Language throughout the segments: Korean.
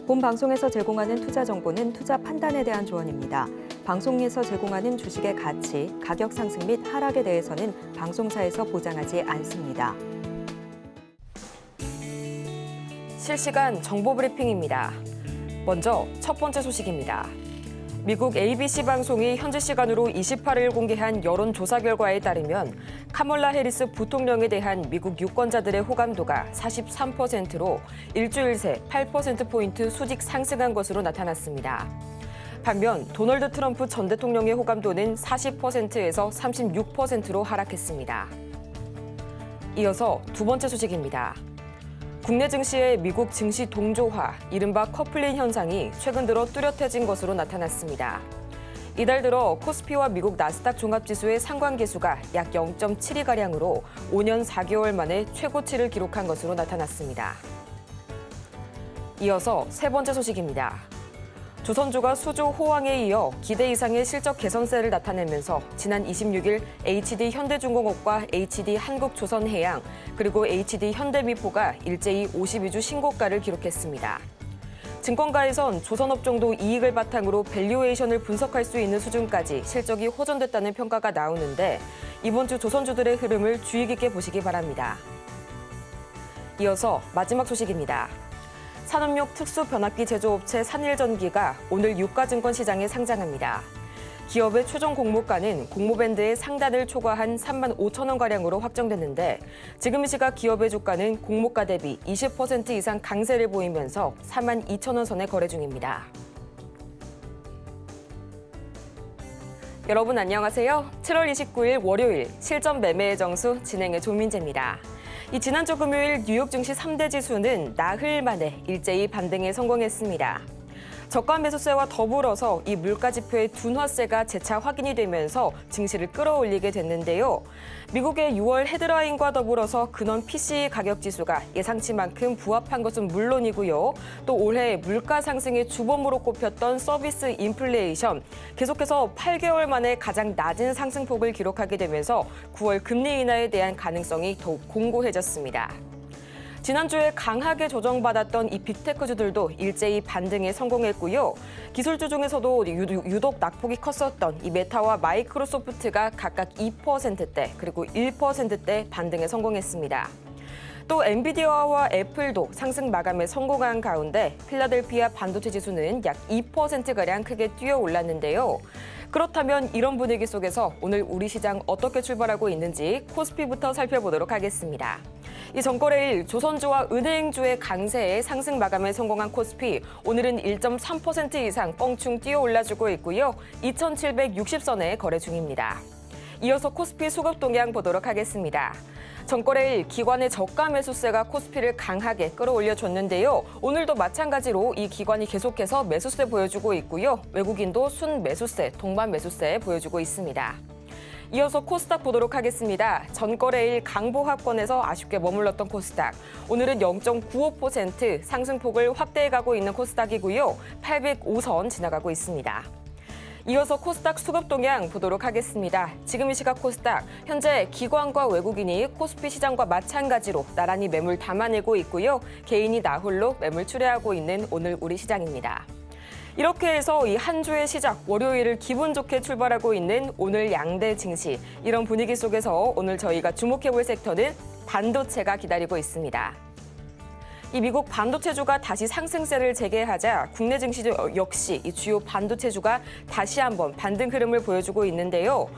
본 방송에서 제공하는 투자 정보는 투자 판단에 대한 조언입니다. 방송에서 제공하는 주식의 가치, 가격 상승 및 하락에 대해서는 방송사에서 보장하지 않습니다. 실시간 정보 브리핑입니다. 먼저 첫 번째 소식입니다. 미국 ABC 방송이 현지 시간으로 28일 공개한 여론조사 결과에 따르면 카멀라 해리스 부통령에 대한 미국 유권자들의 호감도가 43%로 일주일 새 8%포인트 수직 상승한 것으로 나타났습니다. 반면 도널드 트럼프 전 대통령의 호감도는 40%에서 36%로 하락했습니다. 이어서 두 번째 소식입니다. 국내 증시의 미국 증시 동조화, 이른바 커플링 현상이 최근 들어 뚜렷해진 것으로 나타났습니다. 이달 들어 코스피와 미국 나스닥 종합지수의 상관계수가 약 0.72가량으로 5년 4개월 만에 최고치를 기록한 것으로 나타났습니다. 이어서 세 번째 소식입니다. 조선주가 수주 호황에 이어 기대 이상의 실적 개선세를 나타내면서 지난 26일 HD 현대중공업과 HD 한국조선해양 그리고 HD 현대미포가 일제히 52주 신고가를 기록했습니다. 증권가에선 조선업종도 이익을 바탕으로 밸류에이션을 분석할 수 있는 수준까지 실적이 호전됐다는 평가가 나오는데 이번 주 조선주들의 흐름을 주의 깊게 보시기 바랍니다. 이어서 마지막 소식입니다. 산업용 특수변압기 제조업체 산일전기가 오늘 유가증권 시장에 상장합니다. 기업의 최종 공모가는 공모밴드의 상단을 초과한 3만 5천 원가량으로 확정됐는데 지금 이 시각 기업의 주가는 공모가 대비 20% 이상 강세를 보이면서 4만 2천 원 선에 거래 중입니다. 여러분 안녕하세요. 7월 29일 월요일 실전 매매의 정수 진행의 조민재입니다. 지난주 금요일 뉴욕 증시 3대 지수는 나흘 만에 일제히 반등에 성공했습니다. 저가 매수세와 더불어서 이 물가지표의 둔화세가 재차 확인이 되면서 증시를 끌어올리게 됐는데요. 미국의 6월 헤드라인과 더불어서 근원 PCE 가격지수가 예상치만큼 부합한 것은 물론이고요. 또 올해 물가 상승의 주범으로 꼽혔던 서비스 인플레이션, 계속해서 8개월 만에 가장 낮은 상승폭을 기록하게 되면서 9월 금리 인하에 대한 가능성이 더욱 공고해졌습니다. 지난주에 강하게 조정받았던 이 빅테크주들도 일제히 반등에 성공했고요. 기술주 중에서도 유독 낙폭이 컸었던 이 메타와 마이크로소프트가 각각 2%대 그리고 1%대 반등에 성공했습니다. 또 엔비디아와 애플도 상승 마감에 성공한 가운데 필라델피아 반도체 지수는 약 2%가량 크게 뛰어 올랐는데요. 그렇다면 이런 분위기 속에서 오늘 우리 시장 어떻게 출발하고 있는지 코스피부터 살펴보도록 하겠습니다. 이 전거래일 조선주와 은행주의 강세에 상승 마감에 성공한 코스피, 오늘은 1.3% 이상 껑충 뛰어 올라주고 있고요. 2,760선에 거래 중입니다. 이어서 코스피 수급 동향 보도록 하겠습니다. 전거래일 기관의 저가 매수세가 코스피를 강하게 끌어올려줬는데요. 오늘도 마찬가지로 이 기관이 계속해서 매수세 보여주고 있고요. 외국인도 순 매수세, 동반 매수세 보여주고 있습니다. 이어서 코스닥 보도록 하겠습니다. 전거래일 강보합권에서 아쉽게 머물렀던 코스닥. 오늘은 0.95% 상승폭을 확대해가고 있는 코스닥이고요. 805선 지나가고 있습니다. 이어서 코스닥 수급 동향 보도록 하겠습니다. 지금 이 시각 코스닥, 현재 기관과 외국인이 코스피 시장과 마찬가지로 나란히 매물 담아내고 있고요. 개인이 나홀로 매물 출회하고 있는 오늘 우리 시장입니다. 이렇게 해서 이 한 주의 시작, 월요일을 기분 좋게 출발하고 있는 오늘 양대 증시. 이런 분위기 속에서 오늘 저희가 주목해볼 섹터는 반도체가 기다리고 있습니다. 이 미국 반도체주가 다시 상승세를 재개하자 국내 증시 역시 이 주요 반도체주가 다시 한번 반등 흐름을 보여주고 있는데요.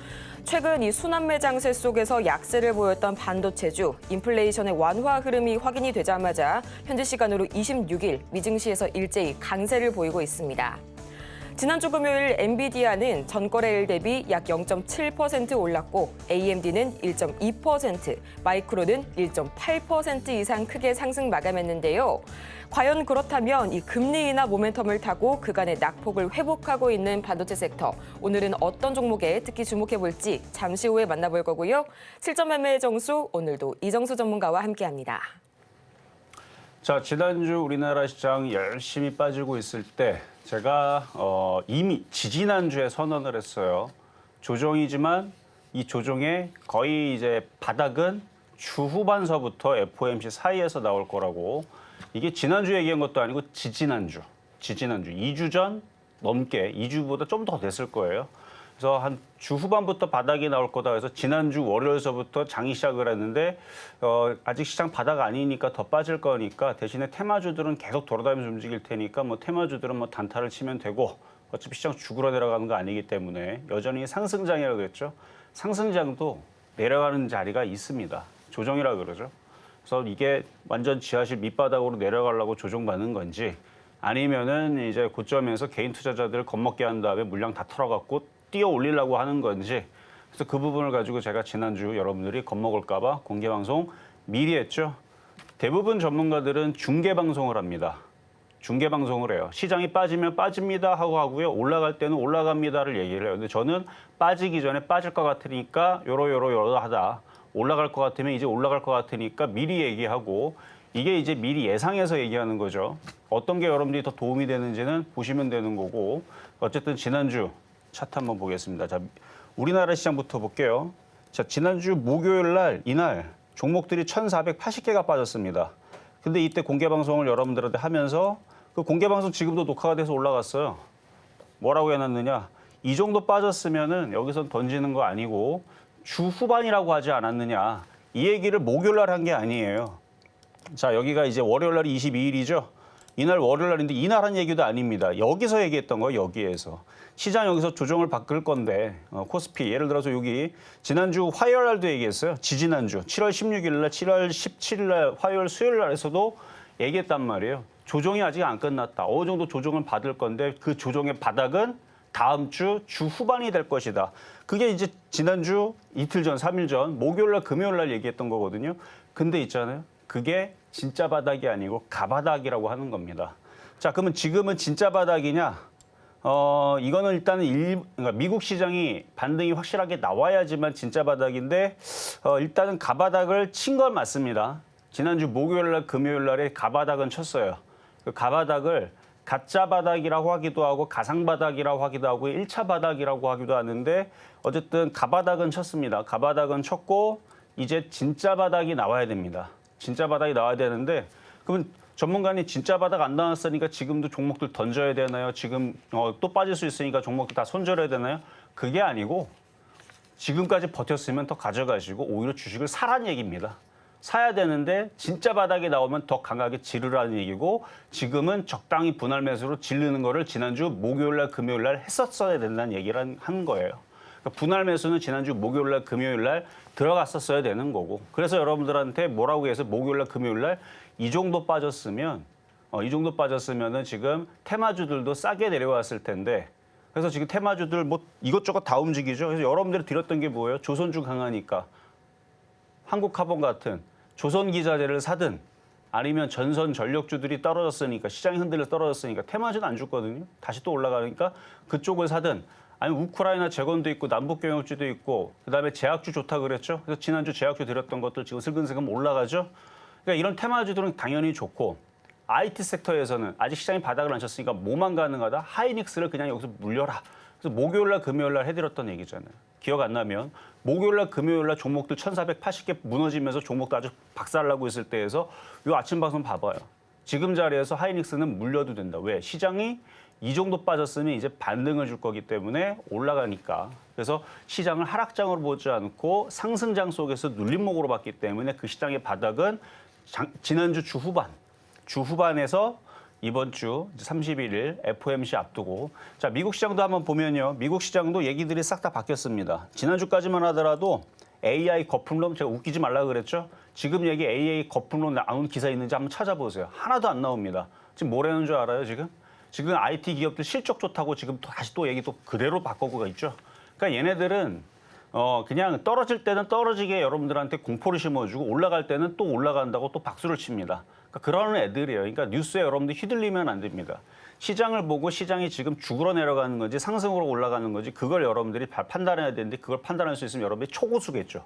최근 이 순환매 장세 속에서 약세를 보였던 반도체주, 인플레이션의 완화 흐름이 확인이 되자마자 현지 시간으로 26일 미증시에서 일제히 강세를 보이고 있습니다. 지난주 금요일 엔비디아는 전거래일 대비 약 0.7% 올랐고 AMD는 1.2%, 마이크론은 1.8% 이상 크게 상승 마감했는데요. 과연 그렇다면 이 금리 인하 모멘텀을 타고 그간의 낙폭을 회복하고 있는 반도체 섹터, 오늘은 어떤 종목에 특히 주목해볼지 잠시 후에 만나볼 거고요. 실전 매매의 정수, 오늘도 이정수 전문가와 함께합니다. 자, 지난주 우리나라 시장 열심히 빠지고 있을 때 제가 이미 지지난주에 선언을 했어요. 조정이지만 이 조정의 거의 이제 바닥은 주 후반서부터 FOMC 사이에서 나올 거라고. 이게 지난주 얘기한 것도 아니고 지지난주. 지지난주 2주 전 넘게 2주보다 좀 더 됐을 거예요. 그래서 한 주 후반부터 바닥이 나올 거다 해서 지난주 월요일서부터 장이 시작을 했는데 아직 시장 바닥 아니니까 더 빠질 거니까 대신에 테마주들은 계속 돌아다니면서 움직일 테니까 뭐 테마주들은 뭐 단타를 치면 되고 어차피 시장 죽으러 내려가는 거 아니기 때문에 여전히 상승장이라고 그랬죠. 상승장도 내려가는 자리가 있습니다. 조정이라 그러죠. 그래서 이게 완전 지하실 밑바닥으로 내려가려고 조정받는 건지 아니면은 이제 고점에서 개인 투자자들을 겁먹게 한 다음에 물량 다 털어갖고 뛰어 올리려고 하는 건지 그래서 그 부분을 가지고 제가 지난주 여러분들이 겁먹을까 봐 공개 방송 미리 했죠. 대부분 전문가들은 중계 방송을 합니다. 중계 방송을 해요. 시장이 빠지면 빠집니다 하고 하고요. 올라갈 때는 올라갑니다를 얘기를 해요. 근데 저는 빠지기 전에 빠질 것 같으니까 요러 하다. 올라갈 것 같으면 이제 올라갈 것 같으니까 미리 얘기하고 이게 이제 미리 예상해서 얘기하는 거죠. 어떤 게 여러분들이 더 도움이 되는지는 보시면 되는 거고 어쨌든 지난주 차트 한번 보겠습니다. 자, 우리나라 시장부터 볼게요. 자, 지난주 목요일 날 이날 종목들이 1,480개가 빠졌습니다. 근데 이때 공개 방송을 여러분들한테 하면서 그 공개 방송 지금도 녹화가 돼서 올라갔어요. 뭐라고 해놨느냐? 이 정도 빠졌으면은 여기선 던지는 거 아니고 주 후반이라고 하지 않았느냐? 이 얘기를 목요일 날 한 게 아니에요. 자, 여기가 이제 월요일 날이 22일이죠. 이날 월요일 날인데 이날 한 얘기도 아닙니다. 여기서 얘기했던 거 여기에서. 시장 여기서 조정을 바꿀 건데 코스피 예를 들어서 여기 지난주 화요일 날도 얘기했어요. 지지난주 7월 16일 날, 7월 17일 날, 화요일 수요일 날에서도 얘기했단 말이에요. 조정이 아직 안 끝났다. 어느 정도 조정을 받을 건데 그 조정의 바닥은 다음 주 후반이 될 것이다. 그게 이제 지난주 이틀 전, 3일 전, 목요일 날, 금요일 날 얘기했던 거거든요. 근데 있잖아요. 그게 진짜 바닥이 아니고 가바닥이라고 하는 겁니다. 자, 그러면 지금은 진짜 바닥이냐? 이거는 일단은 그러니까 미국 시장이 반등이 확실하게 나와야지만 진짜 바닥인데 일단은 가바닥을 친 건 맞습니다. 지난주 목요일 날, 금요일 날에 가바닥은 쳤어요. 그 가바닥을 가짜 바닥이라고 하기도 하고 가상 바닥이라고 하기도 하고 1차 바닥이라고 하기도 하는데 어쨌든 가바닥은 쳤습니다. 가바닥은 쳤고 이제 진짜 바닥이 나와야 됩니다. 진짜 바닥이 나와야 되는데 그러면 전문가님 진짜 바닥 안 나왔으니까 지금도 종목들 던져야 되나요? 지금 또 빠질 수 있으니까 종목들 다 손절해야 되나요? 그게 아니고 지금까지 버텼으면 더 가져가시고 오히려 주식을 사라는 얘기입니다. 사야 되는데 진짜 바닥이 나오면 더 강하게 지르라는 얘기고 지금은 적당히 분할 매수로 지르는 거를 지난주 목요일 날 금요일 날 했었어야 된다는 얘기를 한 거예요. 그러니까 분할 매수는 지난주 목요일 날 금요일 날 들어갔었어야 되는 거고 그래서 여러분들한테 뭐라고 해서 목요일 날 금요일 날 이 정도 빠졌으면 이 정도 빠졌으면은 지금 테마주들도 싸게 내려왔을 텐데 그래서 지금 테마주들 뭐 이것저것 다 움직이죠. 그래서 여러분들이 드렸던 게 뭐예요? 조선주 강하니까 한국카본 같은 조선기자재를 사든 아니면 전선 전력주들이 떨어졌으니까 시장이 흔들려 떨어졌으니까 테마주는 안 죽거든요. 다시 또 올라가니까 그쪽을 사든 아니면 우크라이나 재건도 있고 남북경영주도 있고 그다음에 제약주 좋다 그랬죠. 그래서 지난주 제약주 드렸던 것들 지금 슬금슬금 올라가죠. 그러니까 이런 테마주들은 당연히 좋고 IT 섹터에서는 아직 시장이 바닥을 안 쳤으니까 뭐만 가능하다. 하이닉스를 그냥 여기서 물려라. 그래서 목요일 날 금요일 날 해드렸던 얘기잖아요. 기억 안 나면 목요일 날 금요일 날 종목들 1,480개 무너지면서 종목도 아주 박살나고 있을 때에서 이 아침 방송 봐봐요. 지금 자리에서 하이닉스는 물려도 된다. 왜? 시장이 이 정도 빠졌으면 이제 반등을 줄 거기 때문에 올라가니까. 그래서 시장을 하락장으로 보지 않고 상승장 속에서 눌림목으로 봤기 때문에 그 시장의 바닥은 지난주 주후반에서 이번 주 31일 FOMC 앞두고 자 미국 시장도 한번 보면요. 미국 시장도 얘기들이 싹 다 바뀌었습니다. 지난주까지만 하더라도 AI 거품론 제가 웃기지 말라고 그랬죠. 지금 얘기 AI 거품론 나온 기사 있는지 한번 찾아보세요. 하나도 안 나옵니다. 지금 뭐라는 줄 알아요 지금? 지금 IT 기업들 실적 좋다고 지금 다시 또 얘기 또 그대로 바꾸고 있죠. 그러니까 얘네들은 그냥 떨어질 때는 떨어지게 여러분들한테 공포를 심어주고 올라갈 때는 또 올라간다고 또 박수를 칩니다. 그러니까 그런 애들이에요. 그러니까 뉴스에 여러분들 휘둘리면 안 됩니다. 시장을 보고 시장이 지금 죽으러 내려가는 건지 상승으로 올라가는 건지 그걸 여러분들이 판단해야 되는데 그걸 판단할 수 있으면 여러분이 초고수겠죠.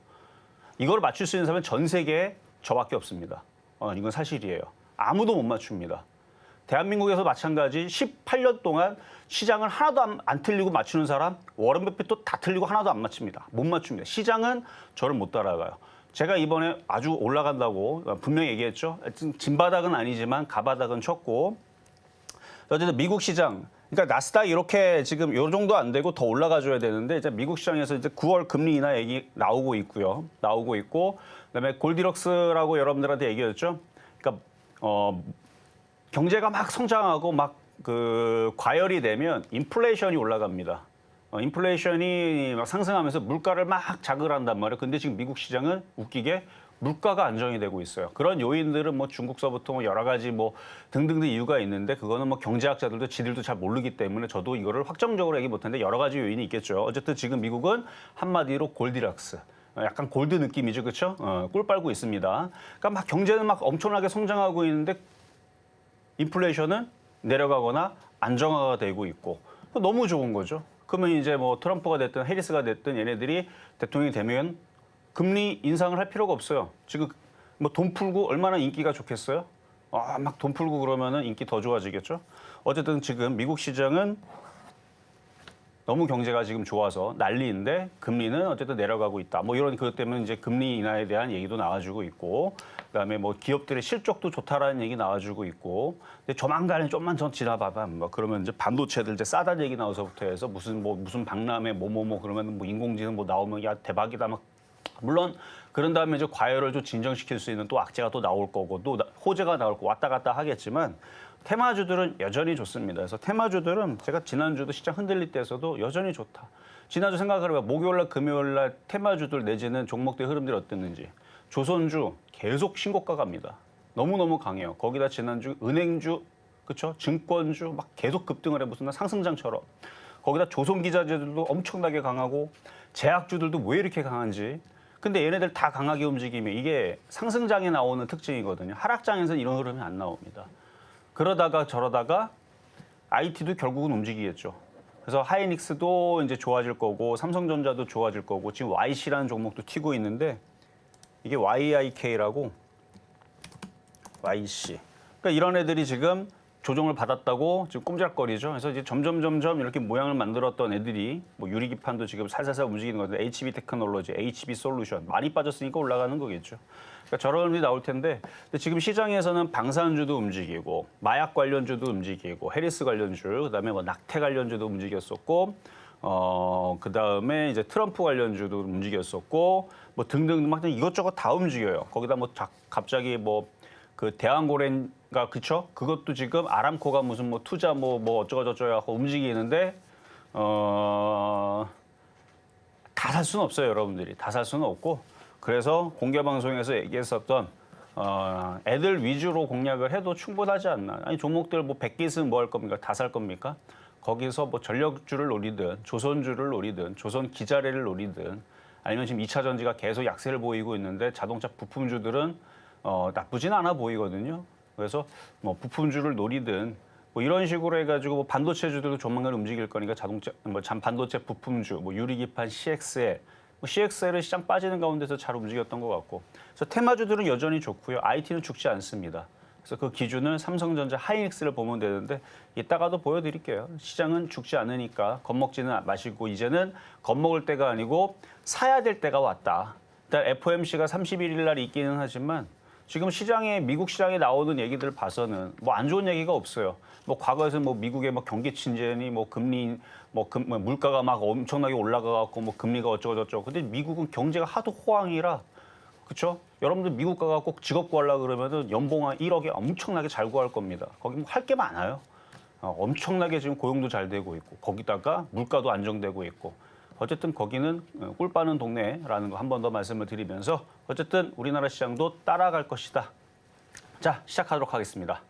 이걸 맞출 수 있는 사람은 전 세계에 저밖에 없습니다. 이건 사실이에요. 아무도 못 맞춥니다. 대한민국에서 마찬가지 18년 동안 시장을 하나도 안 틀리고 맞추는 사람 워런 버핏도 다 틀리고 하나도 안 맞춥니다. 못 맞춥니다. 시장은 저를 못 따라가요. 제가 이번에 아주 올라간다고 분명히 얘기했죠. 진바닥은 아니지만 가바닥은 쳤고 어쨌든 미국 시장, 그러니까 나스닥 이렇게 지금 요 정도 안 되고 더 올라가줘야 되는데 이제 미국 시장에서 이제 9월 금리 인하 얘기 나오고 있고요. 나오고 있고 그다음에 골디럭스라고 여러분들한테 얘기했죠. 그러니까 경제가 막 성장하고 막 그 과열이 되면 인플레이션이 올라갑니다. 인플레이션이 막 상승하면서 물가를 막 자극을 한단 말이에요. 근데 지금 미국 시장은 웃기게 물가가 안정이 되고 있어요. 그런 요인들은 뭐 중국서부터 뭐 여러 가지 뭐 등등등 이유가 있는데 그거는 뭐 경제학자들도 지들도 잘 모르기 때문에 저도 이거를 확정적으로 얘기 못하는데 여러 가지 요인이 있겠죠. 어쨌든 지금 미국은 한마디로 골디락스. 약간 골드 느낌이죠, 그렇죠? 꿀 빨고 있습니다. 그러니까 막 경제는 막 엄청나게 성장하고 있는데 인플레이션은 내려가거나 안정화가 되고 있고 너무 좋은 거죠. 그러면 이제 뭐 트럼프가 됐든 해리스가 됐든 얘네들이 대통령이 되면 금리 인상을 할 필요가 없어요. 지금 뭐 돈 풀고 얼마나 인기가 좋겠어요? 막 돈 풀고 그러면은 인기 더 좋아지겠죠. 어쨌든 지금 미국 시장은 너무 경제가 지금 좋아서 난리인데 금리는 어쨌든 내려가고 있다. 뭐 이런 그것 때문에 이제 금리 인하에 대한 얘기도 나와주고 있고, 그다음에 뭐 기업들의 실적도 좋다라는 얘기 나와주고 있고, 근데 조만간에 좀만 더 지나봐봐. 뭐 그러면 이제 반도체들 이제 싸다는 얘기 나와서부터 해서 무슨 박람회 뭐뭐뭐 그러면 뭐 인공지능 뭐 나오면 야 대박이다 막. 물론 그런 다음에 이제 과열을 좀 진정시킬 수 있는 또 악재가 또 나올 거고 또 호재가 나올 거고 왔다 갔다 하겠지만 테마주들은 여전히 좋습니다. 그래서 테마주들은 제가 지난주도 시장 흔들릴 때에서도 여전히 좋다. 지난주 생각을 해봐. 목요일날 금요일날 테마주들 내지는 종목들의 흐름들이 어땠는지. 조선주 계속 신고가 갑니다. 너무너무 강해요. 거기다 지난주 은행주, 그렇죠? 증권주 막 계속 급등을 해 무슨 상승장처럼. 거기다 조선기자재들도 엄청나게 강하고 제약주들도 왜 이렇게 강한지. 근데 얘네들 다 강하게 움직이면 이게 상승장에 나오는 특징이거든요. 하락장에서는 이런 흐름이 안 나옵니다. 그러다가 저러다가 IT도 결국은 움직이겠죠. 그래서 하이닉스도 이제 좋아질 거고 삼성전자도 좋아질 거고 지금 YC라는 종목도 튀고 있는데 이게 YIK라고 YC. 그러니까 이런 애들이 지금 조정을 받았다고 지금 꼼지락거리죠. 그래서 이제 점점 이렇게 모양을 만들었던 애들이 뭐 유리기판도 지금 살살살 움직이는 건데 HB 테크놀로지, HB 솔루션 많이 빠졌으니까 올라가는 거겠죠. 그러니까 저런 일이 나올 텐데 근데 지금 시장에서는 방산주도 움직이고 마약 관련주도 움직이고 해리스 관련주, 그다음에 뭐 낙태 관련주도 움직였었고 그다음에 이제 트럼프 관련주도 움직였었고 뭐 등등 막 이것저것 다 움직여요. 거기다 뭐 갑자기 뭐 그 대왕고래인가 그쵸? 그것도 지금 아람코가 무슨 뭐 투자 뭐 어쩌고저쩌고 하고 움직이는데 다 살 수는 없어요, 여러분들이. 다 살 수는 없고 그래서 공개 방송에서 얘기했었던 애들 위주로 공략을 해도 충분하지 않나. 아니 종목들 뭐 100개 있으면 뭐 할 겁니까? 다 살 겁니까? 거기서 뭐 전력주를 노리든 조선주를 노리든 조선 기자재를 노리든 아니면 지금 2차 전지가 계속 약세를 보이고 있는데 자동차 부품주들은 나쁘진 않아 보이거든요. 그래서 뭐 부품주를 노리든 뭐 이런 식으로 해가지고 뭐 반도체주들도 조만간 움직일 거니까 자동차, 뭐 반도체 부품주, 뭐 유리기판 CXL, 뭐 CXL은 시장 빠지는 가운데서 잘 움직였던 것 같고, 그래서 테마주들은 여전히 좋고요. IT는 죽지 않습니다. 그래서 그 기준은 삼성전자, 하이닉스를 보면 되는데 이따가도 보여드릴게요. 시장은 죽지 않으니까 겁먹지는 마시고 이제는 겁먹을 때가 아니고 사야 될 때가 왔다. 일단 FOMC가 31일 날 있기는 하지만. 지금 시장에 미국 시장에 나오는 얘기들 봐서는 뭐 안 좋은 얘기가 없어요. 뭐 과거에서 뭐 미국의 뭐 경기 침체니 뭐 금리 물가가 막 엄청나게 올라가 갖고 뭐 금리가 어쩌고 저쩌고. 근데 미국은 경제가 하도 호황이라 그렇죠? 여러분들 미국 가서 꼭 직업 구하려고 그러면은 연봉 한 1억에 엄청나게 잘 구할 겁니다. 거기 뭐 할 게 많아요. 엄청나게 지금 고용도 잘 되고 있고 거기다가 물가도 안정되고 있고. 어쨌든 거기는 꿀 빠는 동네라는 거 한 번 더 말씀을 드리면서 어쨌든 우리나라 시장도 따라갈 것이다. 자, 시작하도록 하겠습니다.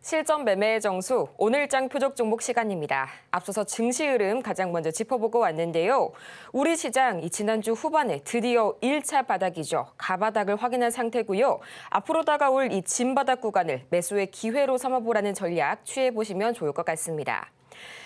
실전 매매의 정수, 오늘장 표적 종목 시간입니다. 앞서서 증시 흐름 가장 먼저 짚어보고 왔는데요. 우리 시장 지난주 후반에 드디어 1차 바닥이죠. 가바닥을 확인한 상태고요. 앞으로 다가올 이 진바닥 구간을 매수의 기회로 삼아보라는 전략 취해보시면 좋을 것 같습니다.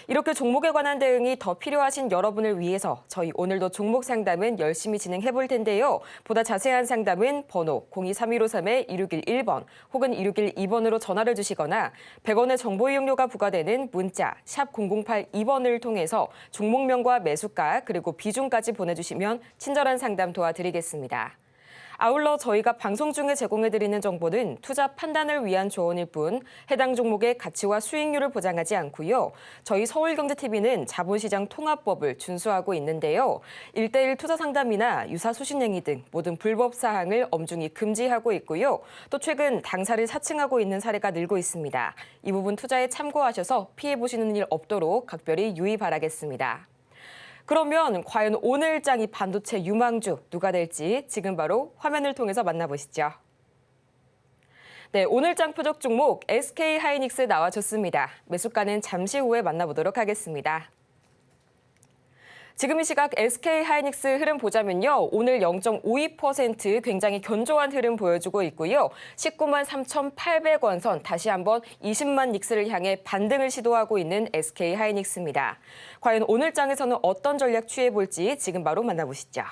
이렇게 종목에 관한 대응이 더 필요하신 여러분을 위해서 저희 오늘도 종목 상담은 열심히 진행해 볼 텐데요. 보다 자세한 상담은 번호 023153-2611번 혹은 2612번으로 전화를 주시거나 100원의 정보 이용료가 부과되는 문자 샵 0082번을 통해서 종목명과 매수가 그리고 비중까지 보내주시면 친절한 상담 도와드리겠습니다. 아울러 저희가 방송 중에 제공해드리는 정보는 투자 판단을 위한 조언일 뿐 해당 종목의 가치와 수익률을 보장하지 않고요. 저희 서울경제TV는 자본시장 통합법을 준수하고 있는데요. 1:1 투자 상담이나 유사 수신행위 등 모든 불법 사항을 엄중히 금지하고 있고요. 또 최근 당사를 사칭하고 있는 사례가 늘고 있습니다. 이 부분 투자에 참고하셔서 피해보시는 일 없도록 각별히 유의 바라겠습니다. 그러면 과연 오늘장 이 반도체 유망주 누가 될지 지금 바로 화면을 통해서 만나보시죠. 네, 오늘장 표적 종목 SK하이닉스 나와줬습니다. 매수가는 잠시 후에 만나보도록 하겠습니다. 지금 이 시각 SK하이닉스 흐름 보자면요. 오늘 0.52% 굉장히 견조한 흐름 보여주고 있고요. 19만 3,800원 선 다시 한번 20만 닉스를 향해 반등을 시도하고 있는 SK하이닉스입니다. 과연 오늘 장에서는 어떤 전략 취해볼지 지금 바로 만나보시죠.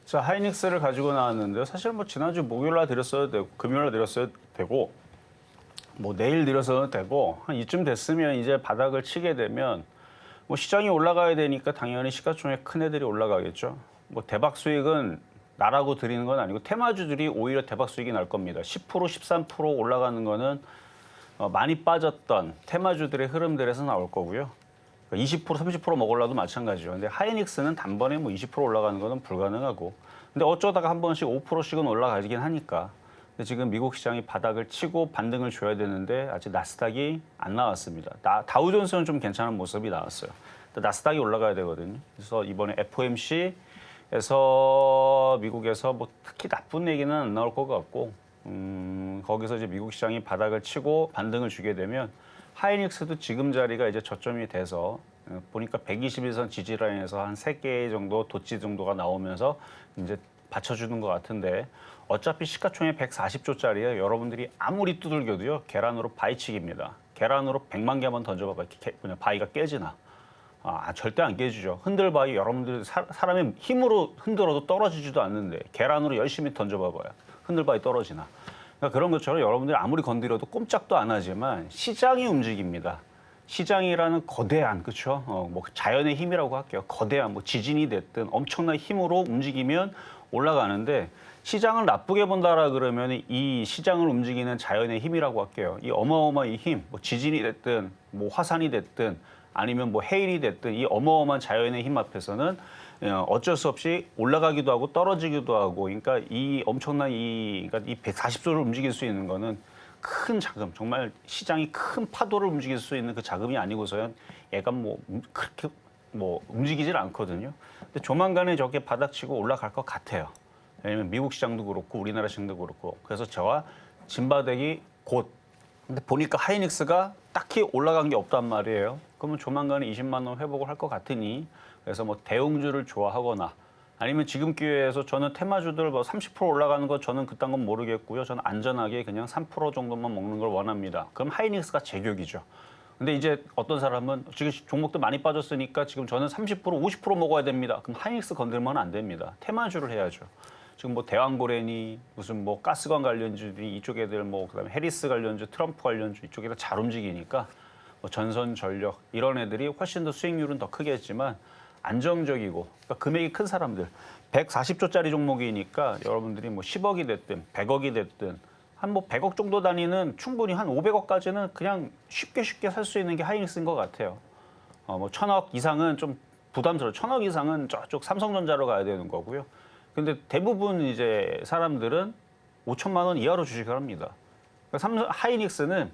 자, 하이닉스를 가지고 나왔는데요. 사실 뭐 지난주 목요일 날 드렸어도 되고 금요일 날 드렸어도 되고 뭐 내일 드려서도 되고 한 이쯤 됐으면 이제 바닥을 치게 되면 뭐 시장이 올라가야 되니까 당연히 시가총액 큰 애들이 올라가겠죠. 뭐 대박 수익은 나라고 드리는 건 아니고 테마주들이 오히려 대박 수익이 날 겁니다. 10%, 13% 올라가는 거는 많이 빠졌던 테마주들의 흐름들에서 나올 거고요. 20%, 30% 먹으려도 마찬가지죠. 근데 하이닉스는 단번에 뭐 20% 올라가는 거는 불가능하고. 근데 어쩌다가 한 번씩 5%씩은 올라가긴 하니까. 근데 지금 미국 시장이 바닥을 치고 반등을 줘야 되는데 아직 나스닥이 안 나왔습니다. 다우존스는 좀 괜찮은 모습이 나왔어요. 나스닥이 올라가야 되거든요. 그래서 이번에 FOMC에서 미국에서 뭐 특히 나쁜 얘기는 안 나올 것 같고 거기서 이제 미국 시장이 바닥을 치고 반등을 주게 되면 하이닉스도 지금 자리가 이제 저점이 돼서 보니까 121선 지지라인에서 한 3개 정도 도치 정도가 나오면서 이제 받쳐주는 것 같은데 어차피 시가총액 140조짜리에 여러분들이 아무리 두들겨도요 계란으로 바위치기입니다. 계란으로 100만 개만 던져봐봐 그냥 바위가 깨지나? 절대 안 깨지죠. 흔들바위 여러분들 사람의 힘으로 흔들어도 떨어지지도 않는데 계란으로 열심히 던져봐봐요. 흔들바위 떨어지나? 그러니까 그런 것처럼 여러분들이 아무리 건드려도 꼼짝도 안 하지만 시장이 움직입니다. 시장이라는 거대한 그렇죠? 뭐 자연의 힘이라고 할게요. 거대한 뭐 지진이 됐든 엄청난 힘으로 움직이면 올라가는데 시장을 나쁘게 본다라 그러면 이 시장을 움직이는 자연의 힘이라고 할게요. 이 어마어마한 힘, 뭐 지진이 됐든 뭐 화산이 됐든 아니면 뭐 해일이 됐든 이 어마어마한 자연의 힘 앞에서는 어쩔 수 없이 올라가기도 하고 떨어지기도 하고 그러니까 이 엄청난 그러니까 이 140조를 움직일 수 있는 거는 큰 자금, 정말 시장이 큰 파도를 움직일 수 있는 그 자금이 아니고서야 얘가 뭐 그렇게 뭐 움직이질 않거든요. 근데 조만간에 저게 바닥치고 올라갈 것 같아요. 왜냐면 미국 시장도 그렇고 우리나라 시장도 그렇고. 그래서 저와 진바닥이 곧. 근데 보니까 하이닉스가 딱히 올라간 게 없단 말이에요. 그러면 조만간에 20만 원 회복을 할 것 같으니 그래서 뭐 대웅주를 좋아하거나 아니면 지금 기회에서 저는 테마주들 뭐 30% 올라가는 거 저는 그딴 건 모르겠고요. 저는 안전하게 그냥 3% 정도만 먹는 걸 원합니다. 그럼 하이닉스가 제격이죠. 근데 이제 어떤 사람은 지금 종목도 많이 빠졌으니까 지금 저는 30%, 50% 먹어야 됩니다. 그럼 하이닉스 건들면 안 됩니다. 테마주를 해야죠. 지금 뭐 대왕고래니 무슨 뭐 가스관 관련주들이 이쪽 애들 뭐 그다음에 해리스 관련주, 트럼프 관련주 이쪽에다 잘 움직이니까 뭐 전선전력 이런 애들이 훨씬 더 수익률은 더 크겠지만 안정적이고 그러니까 금액이 큰 사람들 140조짜리 종목이니까 여러분들이 뭐 10억이 됐든 100억이 됐든 한 뭐 100억 정도 단위는 충분히 한 500억까지는 그냥 쉽게 살 수 있는 게 하이닉스인 것 같아요. 뭐 1000억 이상은 좀 부담스러워. 1000억 이상은 저쪽 삼성전자로 가야 되는 거고요. 근데 대부분 이제 사람들은 5천만 원 이하로 주식을 합니다. 그러니까 하이닉스는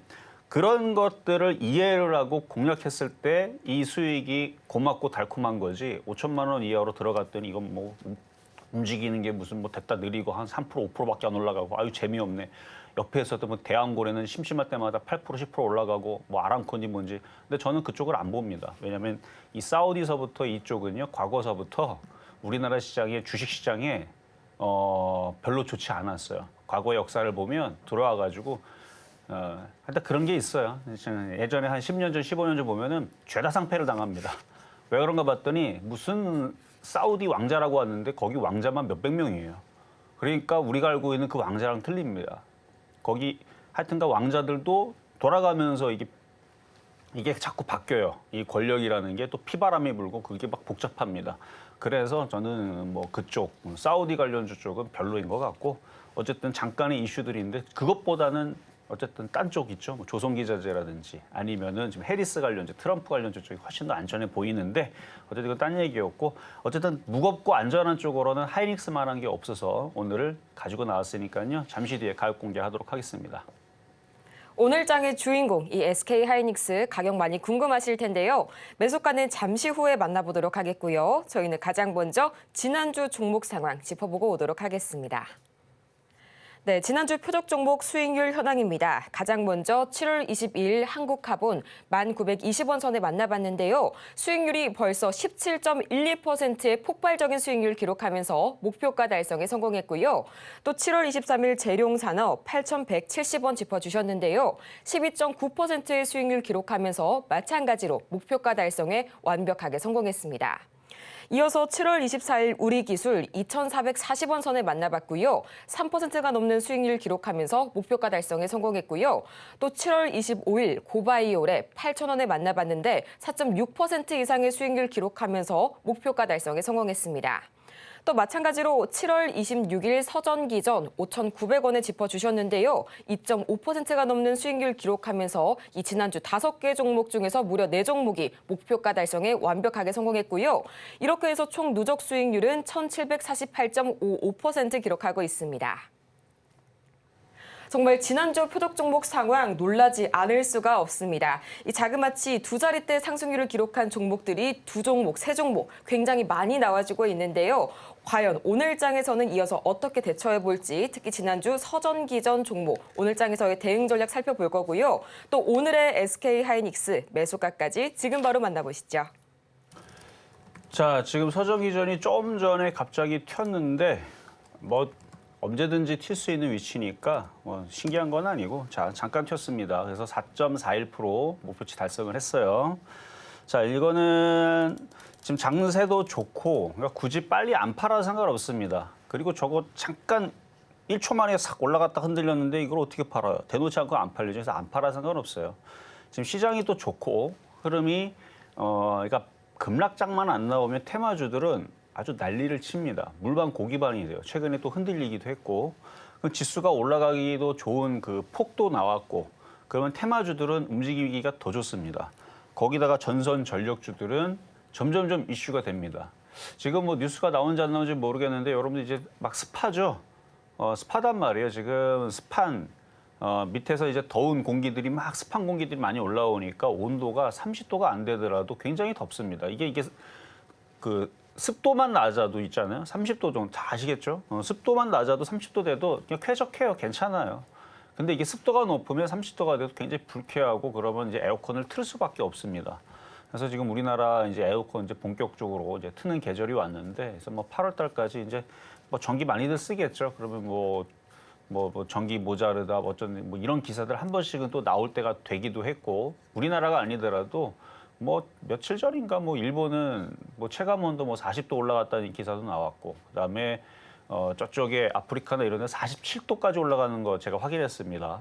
그런 것들을 이해를 하고 공략했을 때 이 수익이 고맙고 달콤한 거지 5천만 원 이하로 들어갔더니 이건 뭐 움직이는 게 무슨 뭐 됐다 느리고 한 3% 5%밖에 안 올라가고 아유 재미없네. 옆에서도 뭐 대왕고래는 심심할 때마다 8% 10% 올라가고 뭐 아람콘이 뭔지 근데 저는 그쪽을 안 봅니다. 왜냐하면 이 사우디서부터 이쪽은요 과거서부터 우리나라 시장의 주식 시장에 별로 좋지 않았어요. 과거 역사를 보면 들어와가지고 하여튼 그런 게 있어요. 예전에 한 10년 전, 15년 전 보면은 죄다 상패를 당합니다. 왜 그런가 봤더니 무슨 사우디 왕자라고 왔는데 거기 왕자만 몇백 명이에요. 그러니까 우리가 알고 있는 그 왕자랑 틀립니다. 거기 하여튼가 왕자들도 돌아가면서 이게 자꾸 바뀌어요. 이 권력이라는 게 또 피바람이 불고 그게 막 복잡합니다. 그래서 저는 뭐 그쪽 사우디 관련주 쪽은 별로인 것 같고 어쨌든 잠깐의 이슈들인데 그것보다는 어쨌든 딴 쪽 있죠. 뭐 조선기자재라든지 아니면은 지금 해리스 관련주, 트럼프 관련주 쪽이 훨씬 더 안전해 보이는데 어쨌든 이건 딴 얘기였고 어쨌든 무겁고 안전한 쪽으로는 하이닉스만한 게 없어서 오늘을 가지고 나왔으니까요. 잠시 뒤에 가격 공개하도록 하겠습니다. 오늘 장의 주인공, 이 SK 하이닉스 가격 많이 궁금하실 텐데요. 매수가는 잠시 후에 만나보도록 하겠고요. 저희는 가장 먼저 지난주 종목 상황 짚어보고 오도록 하겠습니다. 네, 지난주 표적 종목 수익률 현황입니다. 가장 먼저 7월 22일 한국카본 1,920원 선에 만나봤는데요. 수익률이 벌써 17.12%의 폭발적인 수익률 기록하면서 목표가 달성에 성공했고요. 또 7월 23일 재룡산업 8,170원 짚어주셨는데요. 12.9%의 수익률 기록하면서 마찬가지로 목표가 달성에 완벽하게 성공했습니다. 이어서 7월 24일 우리기술 2,440원 선에 만나봤고요. 3%가 넘는 수익률 기록하면서 목표가 달성에 성공했고요. 또 7월 25일 고바이오랩 8,000원에 만나봤는데 4.6% 이상의 수익률 기록하면서 목표가 달성에 성공했습니다. 또 마찬가지로 7월 26일 서전기전 5,900원에 짚어주셨는데요. 2.5%가 넘는 수익률 기록하면서 이 지난주 5개 종목 중에서 무려 4종목이 목표가 달성에 완벽하게 성공했고요. 이렇게 해서 총 누적 수익률은 1,748.55% 기록하고 있습니다. 정말 지난주 표적 종목 상황 놀라지 않을 수가 없습니다. 이 자그마치 두 자릿대 상승률을 기록한 종목들이 2종목, 3종목 굉장히 많이 나와주고 있는데요. 과연 오늘 장에서는 이어서 어떻게 대처해 볼지 특히 지난주 서전기전 종목 오늘 장에서의 대응 전략 살펴볼 거고요. 또 오늘의 SK 하이닉스 매수가까지 지금 바로 만나보시죠. 자, 지금 서전기전이 좀 전에 갑자기 튀었는데 뭐 언제든지 튈 수 있는 위치니까 뭐 신기한 건 아니고 자 잠깐 튀었습니다. 그래서 4.41% 목표치 달성을 했어요. 자 이거는 지금 장세도 좋고 그러니까 굳이 빨리 안 팔아도 상관없습니다. 그리고 저거 잠깐 1초 만에 싹 올라갔다 흔들렸는데 이걸 어떻게 팔아요? 대놓지 않고 안 팔리죠. 그래서 안 팔아 상관없어요. 지금 시장이 또 좋고 흐름이 그러니까 급락장만 안 나오면 테마주들은 아주 난리를 칩니다. 물반 고기반이 돼요. 최근에 또 흔들리기도 했고 지수가 올라가기도 좋은 그 폭도 나왔고 그러면 테마주들은 움직이기가 더 좋습니다. 거기다가 전선 전력주들은 점점점 이슈가 됩니다. 지금 뭐 뉴스가 나온지 안 나온지 모르겠는데 여러분들 이제 막 습하죠. 습하단 말이에요. 지금 습한 밑에서 이제 더운 공기들이 막 습한 공기들이 많이 올라오니까 온도가 30도가 안 되더라도 굉장히 덥습니다. 이게 그 습도만 낮아도 있잖아요. 30도 정도 다 아시겠죠? 습도만 낮아도 30도 돼도 그냥 쾌적해요. 괜찮아요. 근데 이게 습도가 높으면 30도가 돼도 굉장히 불쾌하고 그러면 이제 에어컨을 틀 수밖에 없습니다. 그래서 지금 우리나라 이제 에어컨 이제 본격적으로 이제 트는 계절이 왔는데 그래서 뭐 8월 달까지 이제 뭐 전기 많이들 쓰겠죠. 그러면 뭐 전기 모자르다 어쩐 뭐 이런 기사들 한 번씩은 또 나올 때가 되기도 했고 우리나라가 아니더라도 뭐 며칠 전인가 뭐 일본은 뭐 체감온도 뭐 40도 올라갔다는 기사도 나왔고 그다음에 저쪽에 아프리카나 이런 데 47도까지 올라가는 거 제가 확인했습니다.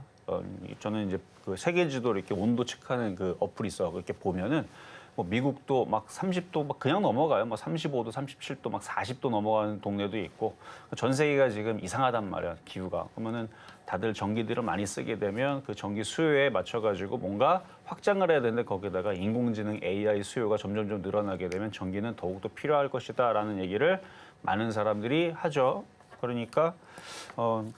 저는 이제 그 세계 지도를 이렇게 온도 체크하는 그 어플이 있어 이렇게 보면은 뭐 미국도 막 30도 막 그냥 넘어가요. 뭐 35도, 37도, 막 40도 넘어가는 동네도 있고 전 세계가 지금 이상하단 말이야 기후가. 그러면은 다들 전기들을 많이 쓰게 되면 그 전기 수요에 맞춰가지고 뭔가 확장을 해야 되는데 거기다가 인공지능 AI 수요가 점점점 늘어나게 되면 전기는 더욱더 필요할 것이다라는 얘기를 많은 사람들이 하죠. 그러니까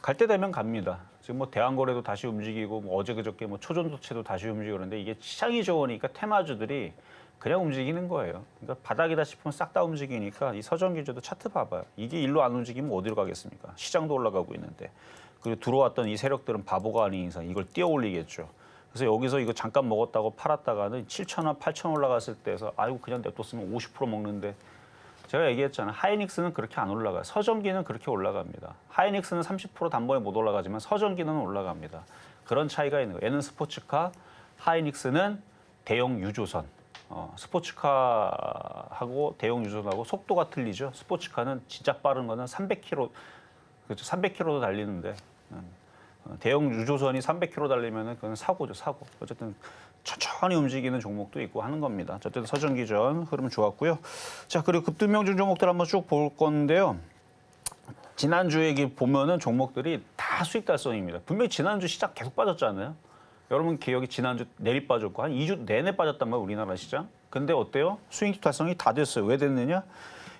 갈 때 되면 갑니다. 지금 뭐 대한거래도 다시 움직이고 뭐 어제 그저께 뭐 초전도체도 다시 움직이고 그러는데 이게 시장이 좋으니까 테마주들이 그냥 움직이는 거예요. 그러니까 바닥이다 싶으면 싹 다 움직이니까 이 서전기주도 차트 봐봐요. 이게 일로 안 움직이면 어디로 가겠습니까? 시장도 올라가고 있는데. 그리고 들어왔던 이 세력들은 바보가 아닌 이상 이걸 띄어 올리겠죠. 그래서 여기서 이거 잠깐 먹었다고 팔았다가는 7,000원, 8,000원 올라갔을 때에서 아이고 그냥 냅뒀으면 50% 먹는데 제가 얘기했잖아요. 하이닉스는 그렇게 안 올라가요. 서전기는 그렇게 올라갑니다. 하이닉스는 30% 단번에 못 올라가지만 서전기는 올라갑니다. 그런 차이가 있는 거예요. 얘는 스포츠카, 하이닉스는 대형 유조선. 스포츠카하고 대형 유조선하고 속도가 틀리죠. 스포츠카는 진짜 빠른 거는 300km, 그렇죠. 300km도 달리는데 대형 유조선이 300km 달리면은 그건 사고죠, 사고. 어쨌든 천천히 움직이는 종목도 있고 하는 겁니다. 어쨌든 서전기전 흐름 좋았고요. 자, 그리고 급등명중 종목들 한번 쭉 볼 건데요. 지난주 얘기 보면은 종목들이 다 수익 달성입니다. 분명히 지난주 시장 계속 빠졌잖아요. 여러분 기억이 지난주 내리 빠졌고 한 2주 내내 빠졌단 말이에요, 우리나라 시장. 근데 어때요? 수익 달성이 다 됐어요. 왜 됐느냐?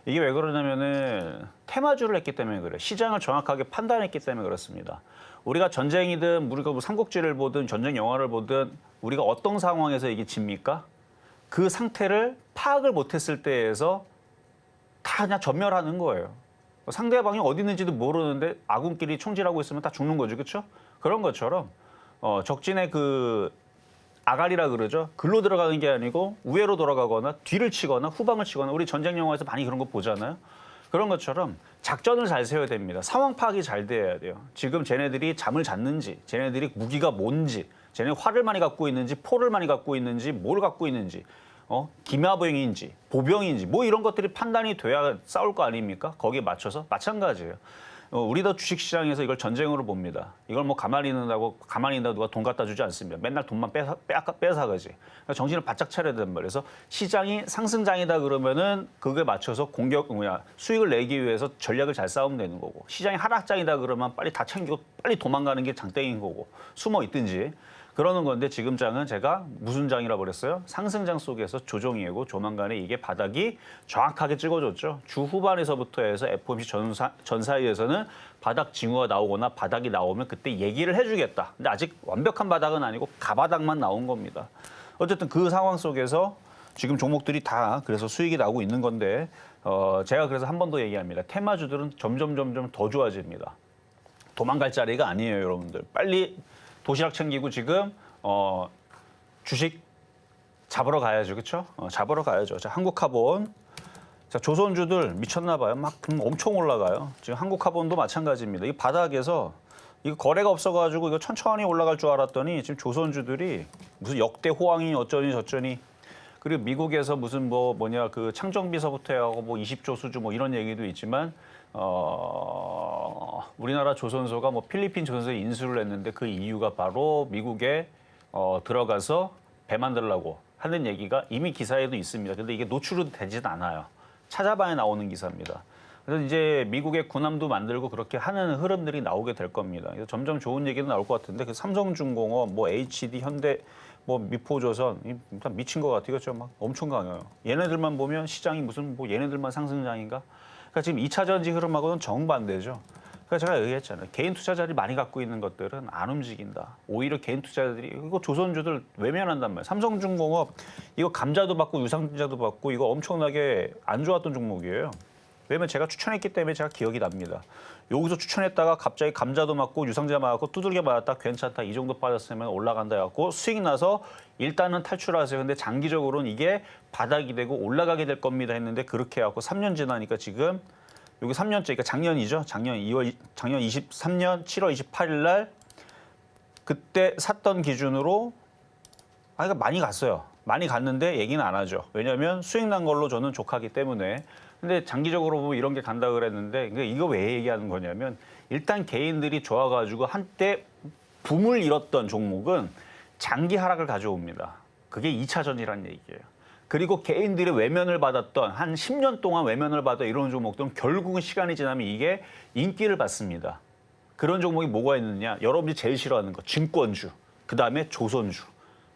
이게 왜 그러냐면은 테마주를 했기 때문에 그래요. 시장을 정확하게 판단했기 때문에 그렇습니다. 우리가 전쟁이든 우리가 뭐 삼국지를 보든 전쟁 영화를 보든 우리가 어떤 상황에서 이게 집니까? 그 상태를 파악을 못했을 때에서 다 그냥 전멸하는 거예요. 상대방이 어디 있는지도 모르는데 아군끼리 총질하고 있으면 다 죽는 거죠, 그렇죠? 그런 것처럼 적진의 그 아가리라 그러죠. 글로 들어가는 게 아니고 우회로 돌아가거나 뒤를 치거나 후방을 치거나 우리 전쟁 영화에서 많이 그런 거 보잖아요. 그런 것처럼 작전을 잘 세워야 됩니다. 상황 파악이 잘 돼야 돼요. 지금 쟤네들이 잠을 잤는지, 쟤네들이 무기가 뭔지, 쟤네 활을 많이 갖고 있는지, 포를 많이 갖고 있는지, 뭘 갖고 있는지, 기마병인지, 보병인지, 뭐 이런 것들이 판단이 돼야 싸울 거 아닙니까? 거기에 맞춰서 마찬가지예요. 우리도 주식시장에서 이걸 전쟁으로 봅니다. 이걸 뭐 가만히 있는다고 누가 돈 갖다 주지 않습니다. 맨날 돈만 뺏어가지. 그러니까 정신을 바짝 차려야 된단 말이에요. 그래서 시장이 상승장이다 그러면은 그거에 맞춰서 수익을 내기 위해서 전략을 잘 싸우면 되는 거고, 시장이 하락장이다 그러면 빨리 다 챙기고 빨리 도망가는 게 장땡인 거고, 숨어 있든지 그러는 건데, 지금 장은 제가 무슨 장이라고 그랬어요? 상승장 속에서 조정이고 조만간에 이게 바닥이 정확하게 찍어줬죠. 주 후반에서부터 해서 FOMC 전 사이에서는 바닥 징후가 나오거나 바닥이 나오면 그때 얘기를 해주겠다. 근데 아직 완벽한 바닥은 아니고 가바닥만 나온 겁니다. 어쨌든 그 상황 속에서 지금 종목들이 다 그래서 수익이 나오고 있는 건데, 제가 그래서 한 번 더 얘기합니다. 테마주들은 점점 더 좋아집니다. 도망갈 자리가 아니에요, 여러분들. 빨리 도시락 챙기고 지금 주식 잡으러 가야죠, 그렇죠? 잡으러 가야죠. 자, 한국카본, 자, 조선주들 미쳤나 봐요. 막 엄청 올라가요. 지금 한국카본도 마찬가지입니다. 이 바닥에서 이거 거래가 없어가지고 이거 천천히 올라갈 줄 알았더니 지금 조선주들이 무슨 역대 호황이 어쩌니 저쩌니, 그리고 미국에서 무슨 그 창정비서부터 하고 뭐 20조 수주 뭐 이런 얘기도 있지만. 우리나라 조선소가 뭐 필리핀 조선소에 인수를 했는데 그 이유가 바로 미국에 들어가서 배 만들려고 하는 얘기가 이미 기사에도 있습니다. 근데 이게 노출은 되진 않아요. 찾아봐야 나오는 기사입니다. 그래서 이제 미국의 군함도 만들고 그렇게 하는 흐름들이 나오게 될 겁니다. 그래서 점점 좋은 얘기도 나올 것 같은데, 그 삼성중공업, 뭐 HD, 현대, 뭐 미포조선, 일단 미친 것 같아요. 그렇죠? 막 엄청 강해요. 얘네들만 보면 시장이 무슨 뭐 얘네들만 상승장인가? 그러니까 지금 2차 전지 흐름하고는 정반대죠. 그래서 제가 얘기했잖아요. 개인 투자자들이 많이 갖고 있는 것들은 안 움직인다. 오히려 개인 투자자들이 이거 조선주들 외면한단 말이에요. 삼성중공업 이거 감자도 받고 유상증자도 받고 이거 엄청나게 안 좋았던 종목이에요. 왜냐면 제가 추천했기 때문에 제가 기억이 납니다. 여기서 추천했다가 갑자기 감자도 맞고 유상증자 맞고 두들겨 맞았다, 괜찮다, 이 정도 빠졌으면 올라간다 해갖고 수익 나서 일단은 탈출하세요. 근데 장기적으로는 이게 바닥이 되고 올라가게 될 겁니다 했는데, 그렇게 해갖고 3년 지나니까 지금 여기 3년째, 그러니까 작년이죠. 작년 23년 7월 28일 날 그때 샀던 기준으로 그러니까 많이 갔어요. 많이 갔는데 얘기는 안 하죠. 왜냐하면 수익 난 걸로 저는 족하기 때문에. 근데 장기적으로 보면 이런 게 간다 그랬는데, 이거 왜 얘기하는 거냐면, 일단 개인들이 좋아가지고 한때 붐을 잃었던 종목은 장기 하락을 가져옵니다. 그게 2차전이라는 얘기예요. 그리고 개인들이 외면을 받았던, 한 10년 동안 외면을 받아 이런 종목들은 결국은 시간이 지나면 이게 인기를 받습니다. 그런 종목이 뭐가 있느냐? 여러분이 제일 싫어하는 거, 증권주, 그다음에 조선주.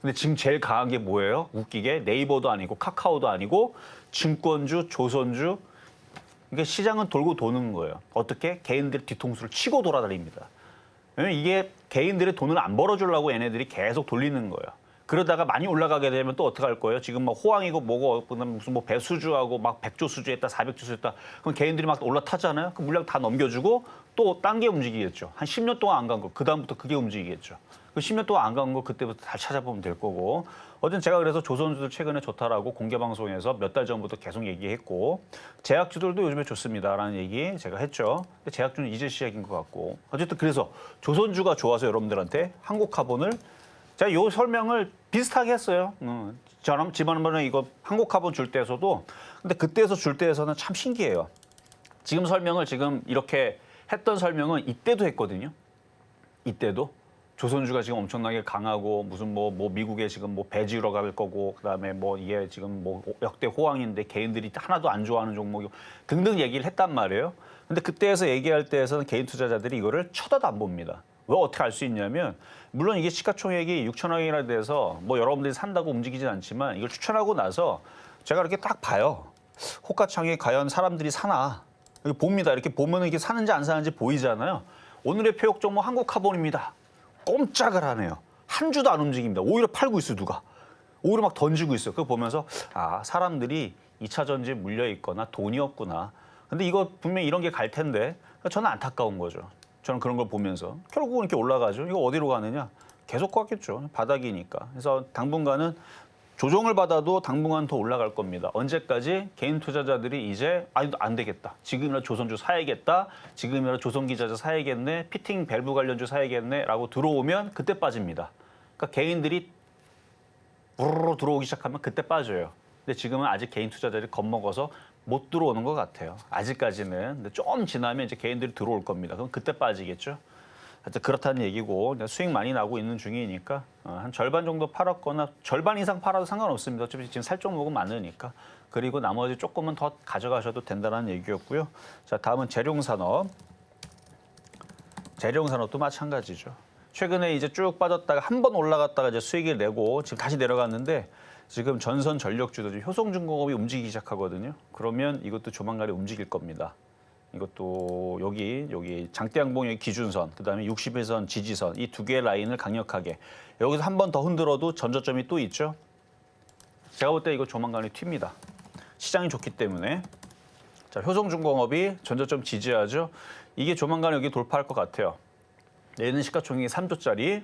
근데 지금 제일 강한 게 뭐예요? 웃기게 네이버도 아니고 카카오도 아니고 증권주, 조선주. 그러니까 시장은 돌고 도는 거예요. 어떻게? 개인들 뒤통수를 치고 돌아다닙니다. 왜냐면 이게 개인들의 돈을 안 벌어주려고 얘네들이 계속 돌리는 거예요. 그러다가 많이 올라가게 되면 또 어떻게 할 거예요? 지금 막 호황이고 뭐고 무슨 뭐 배수주하고 막 100조 수주했다, 400조 수주했다. 그럼 개인들이 막 올라타잖아요. 그 물량 다 넘겨주고 또 딴 게 움직이겠죠. 한 10년 동안 안 간 거. 그다음부터 그게 움직이겠죠. 그 10년 동안 안 간 거 그때부터 다 찾아보면 될 거고. 어쨌든 제가 그래서 조선주들 최근에 좋다라고 공개 방송에서 몇 달 전부터 계속 얘기했고 제약주들도 요즘에 좋습니다라는 얘기 제가 했죠. 근데 제약주는 이제 시작인 것 같고. 어쨌든 그래서 조선주가 좋아서 여러분들한테 한국카본을 제가 요 설명을 비슷하게 했어요. 저는 지난번에 이거 한국카본 줄 때에서도 근데 그때에서 줄 때에서는 참 신기해요. 지금 설명을 지금 이렇게 했던 설명은 이때도 했거든요. 이때도 조선주가 지금 엄청나게 강하고 무슨 뭐 미국에 지금 뭐 배지으러 갈 거고 그다음에 뭐 이게 지금 뭐 역대 호황인데 개인들이 하나도 안 좋아하는 종목이 등등 얘기를 했단 말이에요. 근데 그때에서 얘기할 때에서는 개인 투자자들이 이거를 쳐다도 안 봅니다. 왜 어떻게 알 수 있냐면 물론 이게 시가총액이 6천억이나 돼서 뭐 여러분들이 산다고 움직이진 않지만 이걸 추천하고 나서 제가 이렇게 딱 봐요. 호가창에 과연 사람들이 사나 이렇게 봅니다. 이렇게 보면 이게 사는지 안 사는지 보이잖아요. 오늘의 표역 종목 한국카본입니다. 꼼짝을 하네요. 한 주도 안 움직입니다. 오히려 팔고 있어 누가. 오히려 막 던지고 있어요. 그거 보면서 아 사람들이 2차 전지에 물려 있거나 돈이 없구나. 근데 이거 분명히 이런 게 갈 텐데 저는 안타까운 거죠. 저는 그런 걸 보면서 결국은 이렇게 올라가죠. 이거 어디로 가느냐? 계속 가겠죠. 바닥이니까. 그래서 당분간은 조정을 받아도 당분간 더 올라갈 겁니다. 언제까지? 개인 투자자들이 이제 안 되겠다. 지금이라도 조선주 사야겠다. 지금이라도 조선기자재 사야겠네. 피팅 밸브 관련주 사야겠네. 라고 들어오면 그때 빠집니다. 그러니까 개인들이 우르르 들어오기 시작하면 그때 빠져요. 근데 지금은 아직 개인 투자자들이 겁먹어서 못 들어오는 것 같아요. 아직까지는. 근데 좀 지나면 이제 개인들이 들어올 겁니다. 그럼 그때 빠지겠죠. 하여튼 그렇다는 얘기고 수익 많이 나고 있는 중이니까 한 절반 정도 팔았거나 절반 이상 팔아도 상관없습니다. 어차피 지금 살 종목은 많으니까. 그리고 나머지 조금은 더 가져가셔도 된다는 얘기였고요. 자, 다음은 재룡산업. 재룡산업도 마찬가지죠. 최근에 이제 쭉 빠졌다가 한 번 올라갔다가 이제 수익을 내고 지금 다시 내려갔는데 지금 전선 전력주들 효성중공업이 움직이기 시작하거든요. 그러면 이것도 조만간에 움직일 겁니다. 이것도 여기 장대양봉의 기준선, 그다음에 60일선 지지선 이 두 개의 라인을 강력하게 여기서 한 번 더 흔들어도 전저점이 또 있죠. 제가 볼 때 이거 조만간에 튑니다. 시장이 좋기 때문에. 자, 효성중공업이 전저점 지지하죠. 이게 조만간에 여기 돌파할 것 같아요. 얘는 시가총액이 3조짜리,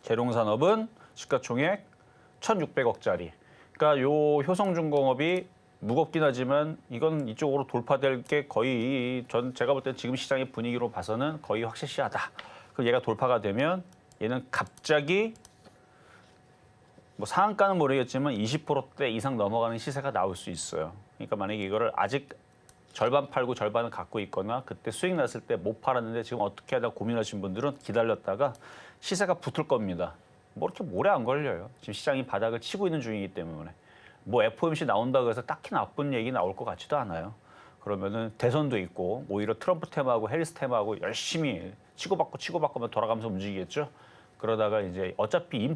재룡산업은 시가총액 1,600억짜리. 그러니까 요 효성중공업이 무겁긴 하지만 이건 이쪽으로 돌파될 게 거의 제가 볼 때 지금 시장의 분위기로 봐서는 거의 확실시하다. 그럼 얘가 돌파가 되면 얘는 갑자기 뭐 상한가는 모르겠지만 20%대 이상 넘어가는 시세가 나올 수 있어요. 그러니까 만약에 이거를 아직 절반 팔고 절반을 갖고 있거나 그때 수익 났을 때 못 팔았는데 지금 어떻게 하다 고민하신 분들은 기다렸다가 시세가 붙을 겁니다. 뭐 이렇게 오래 안 걸려요. 지금 시장이 바닥을 치고 있는 중이기 때문에. 뭐 FOMC 나온다고 해서 딱히 나쁜 얘기 나올 것 같지도 않아요. 그러면은 대선도 있고 오히려 트럼프 테마하고 해리스 테마하고 열심히 치고받고만 돌아가면서 움직이겠죠. 그러다가 이제 어차피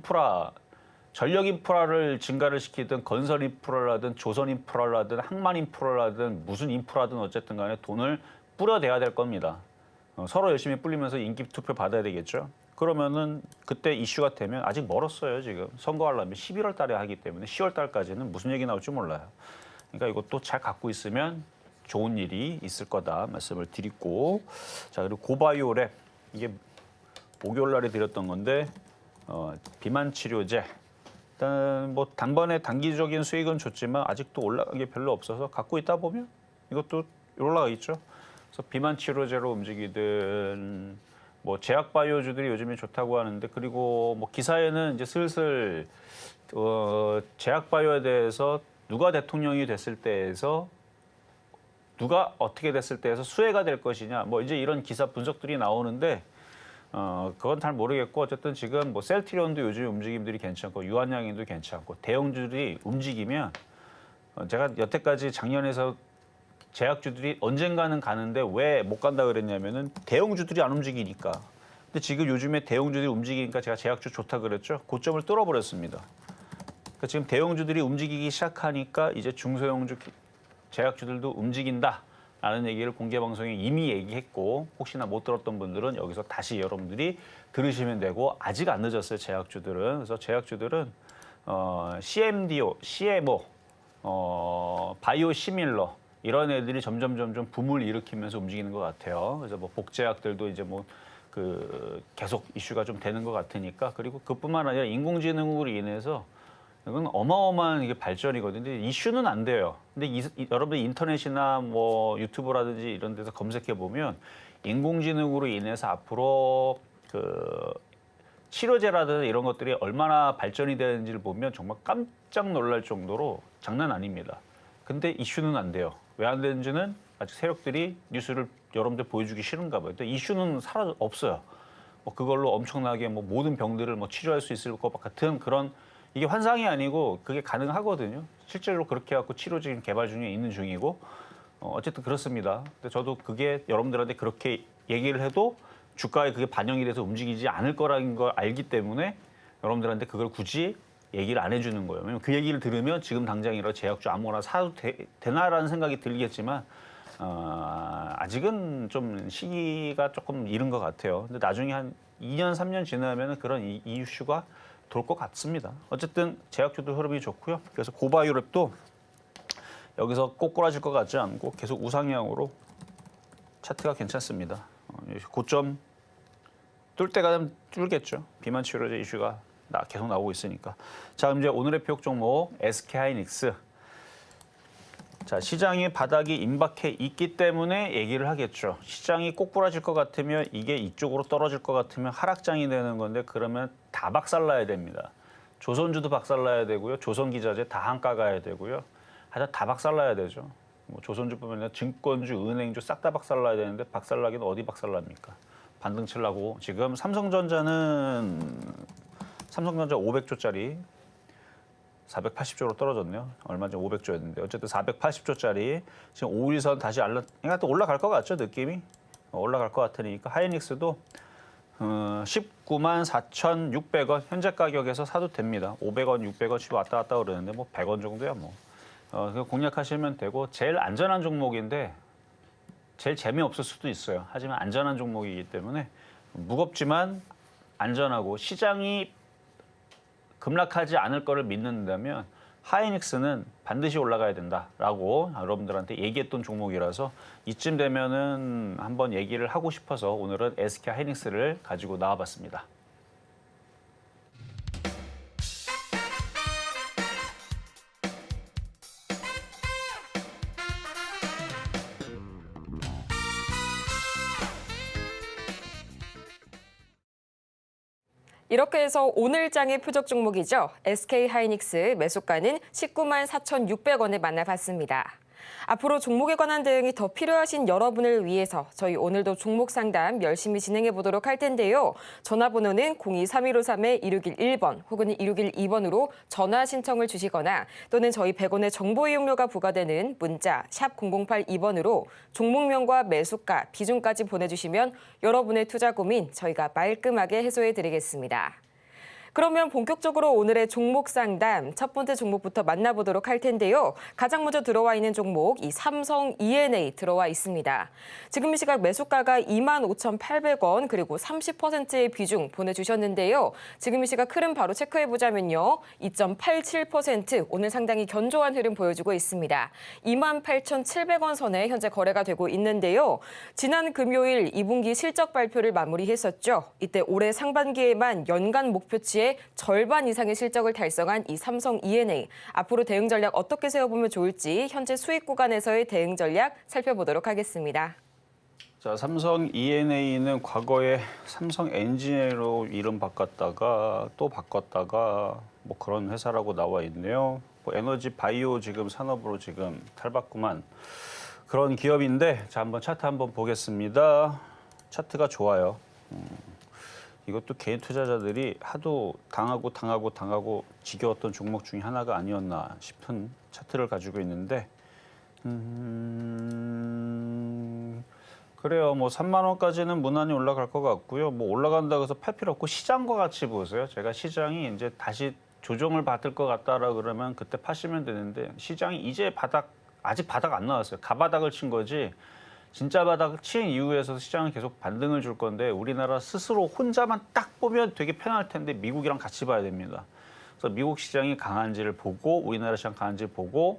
전력 인프라를 증가를 시키든 건설 인프라라든 조선 인프라라든 항만 인프라라든 무슨 인프라든 어쨌든 간에 돈을 뿌려대야 될 겁니다. 서로 열심히 뿌리면서 인기 투표 받아야 되겠죠. 그러면은 그때 이슈가 되면 아직 멀었어요. 지금 선거하려면 11월 달에 하기 때문에 10월 달까지는 무슨 얘기 나올지 몰라요. 그러니까 이것도 잘 갖고 있으면 좋은 일이 있을 거다 말씀을 드리고, 자 그리고 고바이오랩 이게 목요일 날에 드렸던 건데 비만 치료제 일단 뭐 단번에 단기적인 수익은 좋지만 아직도 올라간 게 별로 없어서 갖고 있다 보면 이것도 올라가 있죠. 그래서 비만 치료제로 움직이든 뭐 제약 바이오주들이 요즘에 좋다고 하는데 그리고 뭐 기사에는 이제 슬슬 제약 바이오에 대해서 누가 대통령이 됐을 때에서 누가 어떻게 됐을 때에서 수혜가 될 것이냐 뭐 이제 이런 기사 분석들이 나오는데 그건 잘 모르겠고 어쨌든 지금 뭐 셀트리온도 요즘 움직임들이 괜찮고 유한양행도 괜찮고 대형주들이 움직이면 제가 여태까지 작년에서 제약주들이 언젠가는 가는데 왜 못 간다 그랬냐면은 대형주들이 안 움직이니까. 근데 지금 요즘에 대형주들이 움직이니까 제가 제약주 좋다 그랬죠. 고점을 뚫어버렸습니다. 그러니까 지금 대형주들이 움직이기 시작하니까 이제 중소형주 제약주들도 움직인다라는 얘기를 공개 방송에 이미 얘기했고 혹시나 못 들었던 분들은 여기서 다시 여러분들이 들으시면 되고 아직 안 늦었어요. 제약주들은. 그래서 제약주들은 CMDO, CMO, 바이오시밀러 이런 애들이 점점 붐을 일으키면서 움직이는 것 같아요. 그래서 뭐 복제약들도 이제 뭐 계속 이슈가 좀 되는 것 같으니까 그리고 그뿐만 아니라 인공지능으로 인해서 이건 어마어마한 이게 발전이거든요. 근데 이슈는 안 돼요. 근데 여러분들 인터넷이나 뭐 유튜브라든지 이런 데서 검색해 보면 인공지능으로 인해서 앞으로 치료제라든지 이런 것들이 얼마나 발전이 되는지를 보면 정말 깜짝 놀랄 정도로 장난 아닙니다. 근데 이슈는 안 돼요. 왜 안 되는지는 아직 세력들이 뉴스를 여러분들 보여주기 싫은가 봐요. 근데 이슈는 없어요. 뭐 그걸로 엄청나게 뭐 모든 병들을 뭐 치료할 수 있을 것 같은 그런 이게 환상이 아니고 그게 가능하거든요. 실제로 그렇게 해갖고 치료 지금 개발 중에 있는 중이고 어쨌든 그렇습니다. 근데 저도 그게 여러분들한테 그렇게 얘기를 해도 주가에 그게 반영이 돼서 움직이지 않을 거라는 걸 알기 때문에 여러분들한테 그걸 굳이 얘기를 안 해주는 거예요. 왜냐면 그 얘기를 들으면 지금 당장이라도 제약주 아무거나 사도 되나라는 생각이 들겠지만 아직은 좀 시기가 조금 이른 것 같아요. 근데 나중에 한 2년, 3년 지나면 그런 이슈가 돌 것 같습니다. 어쨌든 제약주도 흐름이 좋고요. 그래서 고바이오랩도 여기서 꼬꾸라질 것 같지 않고 계속 우상향으로 차트가 괜찮습니다. 고점 뚫을 때가 되면 뚫겠죠. 비만 치료제 이슈가 계속 나오고 있으니까. 자, 이제 오늘의 표적 종목 SK하이닉스. 자, 시장이 바닥이 임박해 있기 때문에 얘기를 하겠죠. 시장이 꼬꾸라질 것 같으면 이게 이쪽으로 떨어질 것 같으면 하락장이 되는 건데 그러면 다 박살나야 됩니다. 조선주도 박살나야 되고요. 조선기자재 다 한가 가야 되고요. 하여튼 다 박살나야 되죠. 뭐 조선주뿐만 아니라 증권주, 은행주 싹 다 박살나야 되는데 박살나기는 어디 박살납니까? 반등 치려고 지금 삼성전자 500조짜리 480조로 떨어졌네요. 얼마 전 500조였는데 어쨌든 480조짜리 지금 5일선 다시 그러니까 또 올라갈 것 같죠, 느낌이? 올라갈 것 같으니까 하이닉스도 19만 4,600원 현재 가격에서 사도 됩니다. 500원, 600원씩 왔다 갔다 그러는데 뭐 100원 정도야 뭐. 공략하시면 되고 제일 안전한 종목인데 제일 재미없을 수도 있어요. 하지만 안전한 종목이기 때문에 무겁지만 안전하고 시장이 급락하지 않을 거를 믿는다면 하이닉스는 반드시 올라가야 된다라고 여러분들한테 얘기했던 종목이라서 이쯤 되면은 한번 얘기를 하고 싶어서 오늘은 SK 하이닉스를 가지고 나와봤습니다. 이렇게 해서 오늘 장의 표적 종목이죠. SK하이닉스 매수가는 19만 4,600원에 만나봤습니다. 앞으로 종목에 관한 대응이 더 필요하신 여러분을 위해서 저희 오늘도 종목 상담 열심히 진행해 보도록 할 텐데요. 전화번호는 02-3153-1611번 혹은 1612번으로 전화 신청을 주시거나 또는 저희 100원의 정보 이용료가 부과되는 문자 샵 0082번으로 종목명과 매수가, 비중까지 보내주시면 여러분의 투자 고민 저희가 말끔하게 해소해 드리겠습니다. 그러면 본격적으로 오늘의 종목 상담 첫 번째 종목부터 만나보도록 할 텐데요. 가장 먼저 들어와 있는 종목 이 삼성 E&A 들어와 있습니다. 지금 이 시각 매수가가 25,800원 그리고 30%의 비중 보내주셨는데요. 지금 이 시각 흐름 바로 체크해보자면요. 2.87% 오늘 상당히 견조한 흐름 보여주고 있습니다. 28,700원 선에 현재 거래가 되고 있는데요. 지난 금요일 2분기 실적 발표를 마무리했었죠. 이때 올해 상반기에만 연간 목표치에 절반 이상의 실적을 달성한 이 삼성 E&A. 앞으로 대응 전략 어떻게 세워보면 좋을지 현재 수익 구간에서의 대응 전략 살펴보도록 하겠습니다. 자, 삼성 E&A는 과거에 삼성 엔지니어로 이름 바꿨다가 또 바꿨다가 뭐 그런 회사라고 나와 있네요. 뭐 에너지 바이오 지금 산업으로 지금 탈바꿈한 그런 기업인데 자, 한번 차트 한번 보겠습니다. 차트가 좋아요. 이것도 개인 투자자들이 하도 당하고 지겨웠던 종목 중에 하나가 아니었나 싶은 차트를 가지고 있는데 그래요. 뭐 3만 원까지는 무난히 올라갈 것 같고요. 뭐 올라간다고 해서 팔 필요 없고 시장과 같이 보세요. 제가 시장이 이제 다시 조정을 받을 것 같다라 그러면 그때 파시면 되는데 시장이 이제 아직 바닥 안 나왔어요. 가바닥을 친 거지. 진짜 바닥을 친 이후에서 시장은 계속 반등을 줄 건데 우리나라 스스로 혼자만 딱 보면 되게 편할 텐데 미국이랑 같이 봐야 됩니다. 그래서 미국 시장이 강한지를 보고 우리나라 시장 강한지를 보고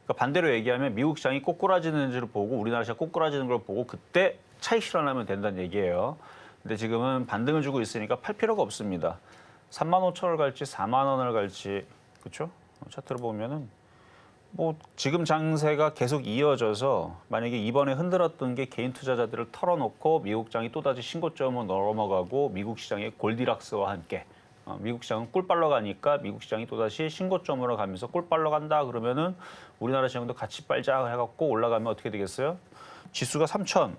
그러니까 반대로 얘기하면 미국 시장이 꼬꾸라지는지를 보고 우리나라 시장 꼬꾸라지는 걸 보고 그때 차익 실현하면 된다는 얘기예요. 근데 지금은 반등을 주고 있으니까 팔 필요가 없습니다. 3만 5천을 갈지 4만 원을 갈지 그렇죠? 차트를 보면은 뭐 지금 장세가 계속 이어져서 만약에 이번에 흔들었던 게 개인 투자자들을 털어놓고 미국장이 또다시 신고점을 넘어가고 미국 시장의 골디락스와 함께 미국 시장은 꿀빨러 가니까 미국 시장이 또다시 신고점으로 가면서 꿀빨러 간다 그러면은 우리나라 시장도 같이 빨자 해갖고 올라가면 어떻게 되겠어요? 지수가 3천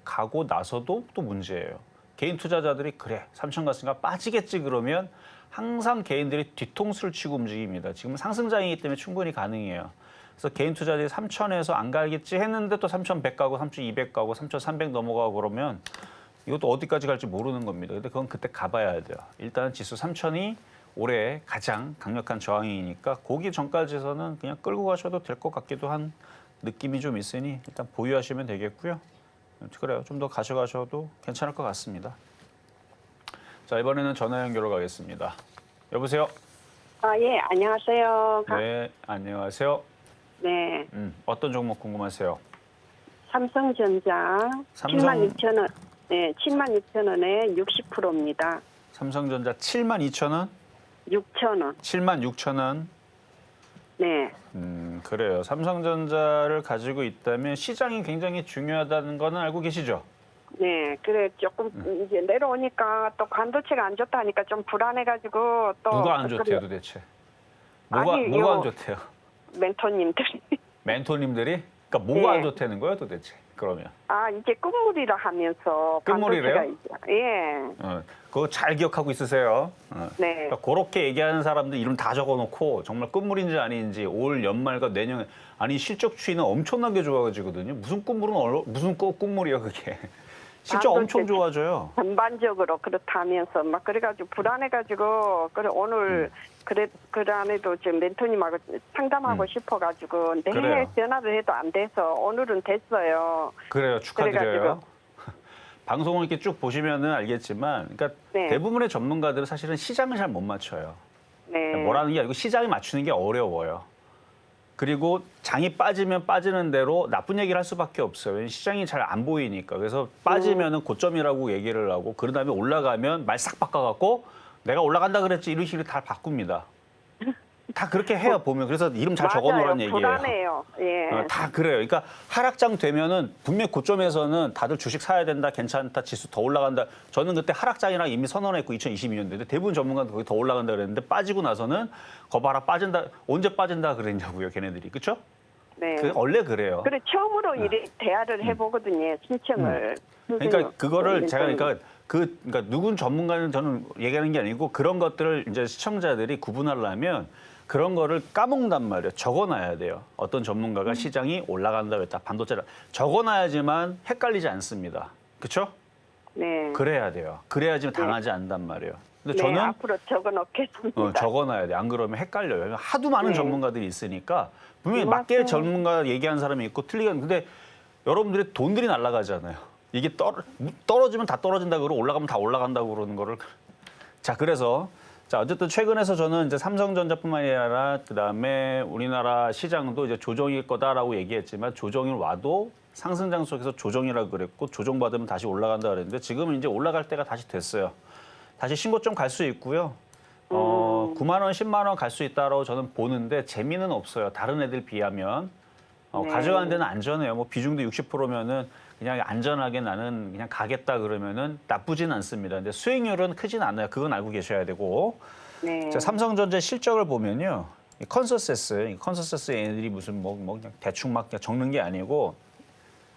가고 나서도 또 문제예요. 개인 투자자들이 그래 3천 갔으니까 빠지겠지 그러면 항상 개인들이 뒤통수를 치고 움직입니다. 지금 상승장이기 때문에 충분히 가능해요. 그래서 개인 투자자들이 3천에서 안 가겠지 했는데 또 3,100 가고 3,200 가고 3,300 넘어가고 그러면 이것도 어디까지 갈지 모르는 겁니다. 근데 그건 그때 가봐야 돼요. 일단 지수 3천이 올해 가장 강력한 저항이니까 거기 전까지서는 그냥 끌고 가셔도 될 것 같기도 한 느낌이 좀 있으니 일단 보유하시면 되겠고요. 그래요. 좀 더 가져가셔도 괜찮을 것 같습니다. 자, 이번에는 전화 연결로 가겠습니다. 여보세요? 예, 안녕하세요. 네, 안녕하세요. 네, 어떤 종목 궁금하세요? 삼성전자 삼성- 76,000원, 네, 76,000원에 60%입니다. 삼성전자 72,000원? 6,000원. 76,000원? 네, 그래요. 삼성전자를 가지고 있다면 시장이 굉장히 중요하다는 거는 알고 계시죠? 네, 그래 조금 이제 내려오니까 또 반도체가 안 좋다니까 좀 불안해가지고 또 누가 안 좋대요, 도대체? 뭐가 아니, 뭐가 요- 안 좋대요? 멘토님들이 멘토님들이? 그러니까 뭐가 네. 안 좋다는 거예요, 도대체? 그러면 이게 끝물이라 하면서 끝물이래요? 반도체가 예, 그거 잘 기억하고 있으세요. 네, 그러니까 그렇게 얘기하는 사람들 이름 다 적어놓고 정말 끝물인지 아닌지 올 연말과 내년에 아니 실적 추이는 엄청나게 좋아지거든요. 무슨 끝물은 무슨 끝물이야 그게. 실적 엄청 반도체 좋아져요. 전반적으로 그렇다면서 막 그래가지고 불안해가지고 그래 오늘 그래 안에도 지금 멘토님하고 상담하고 싶어가지고 내일 그래요. 전화를 해도 안 돼서 오늘은 됐어요. 그래요. 축하드려요. 그래가지고. 방송을 이렇게 쭉 보시면은 알겠지만, 그러니까 네. 대부분의 전문가들은 사실은 시장을 잘 못 맞춰요. 네. 뭐라는 게 아니고 시장이 맞추는 게 어려워요. 그리고 장이 빠지면 빠지는 대로 나쁜 얘기를 할 수밖에 없어요. 왜냐면 시장이 잘 안 보이니까. 그래서 빠지면은 고점이라고 얘기를 하고 그런 다음에 올라가면 말 싹 바꿔갖고 내가 올라간다 그랬지 이런 식으로 다 바꿉니다. 다 그렇게 해요 보면. 그래서 이름 잘 적어놓으라는 얘기예요. 불안해요. 예. 다 그래요. 그러니까 하락장 되면은 분명 고점에서는 다들 주식 사야 된다, 괜찮다, 지수 더 올라간다. 저는 그때 하락장이랑 이미 선언했고 2022년도에 대부분 전문가들 거기 더 올라간다 그랬는데 빠지고 나서는 거봐라 빠진다. 언제 빠진다 그랬냐고요, 걔네들이. 그렇죠? 네. 원래 그래요. 그래 처음으로 이래 대화를 해보거든요. 신청을. 그러니까 그거를 제가 멘토님. 그러니까 누군 전문가는 저는 얘기하는 게 아니고 그런 것들을 이제 시청자들이 구분하려면 그런 거를 까먹는단 말이에요. 적어놔야 돼요. 어떤 전문가가 시장이 올라간다 그랬다. 반도체를 적어놔야지만 헷갈리지 않습니다. 그렇죠? 네. 그래야 돼요. 그래야지 당하지 않는단 말이에요. 근데 네, 저는 앞으로 적어놓겠습니다. 적어놔야 돼. 안 그러면 헷갈려요. 왜냐면 하도 많은 네. 전문가들이 있으니까 분명히 맞아요. 맞게 전문가 얘기하는 사람이 있고 틀리건 근데 여러분들의 돈들이 날아가잖아요. 이게 떨어지면 다 떨어진다 그러고 올라가면 다 올라간다고 그러는 거를 자 그래서 자 어쨌든 최근에서 저는 이제 삼성전자뿐만 아니라 그다음에 우리나라 시장도 이제 조정일 거다라고 얘기했지만 조정이 와도 상승장 속에서 조정이라고 그랬고 조정받으면 다시 올라간다 그랬는데 지금은 이제 올라갈 때가 다시 됐어요. 다시 신고점 갈 수 있고요. 9만 원, 10만 원 갈 수 있다라고 저는 보는데 재미는 없어요. 다른 애들 비하면 네. 가져가는 데는 안전해요. 뭐 비중도 60%면은 그냥 안전하게 나는 그냥 가겠다 그러면은 나쁘진 않습니다. 근데 수익률은 크진 않아요. 그건 알고 계셔야 되고. 네. 자, 삼성전자 실적을 보면요. 이 컨센서스 얘네들이 무슨 뭐 그냥 대충 막 적는 게 아니고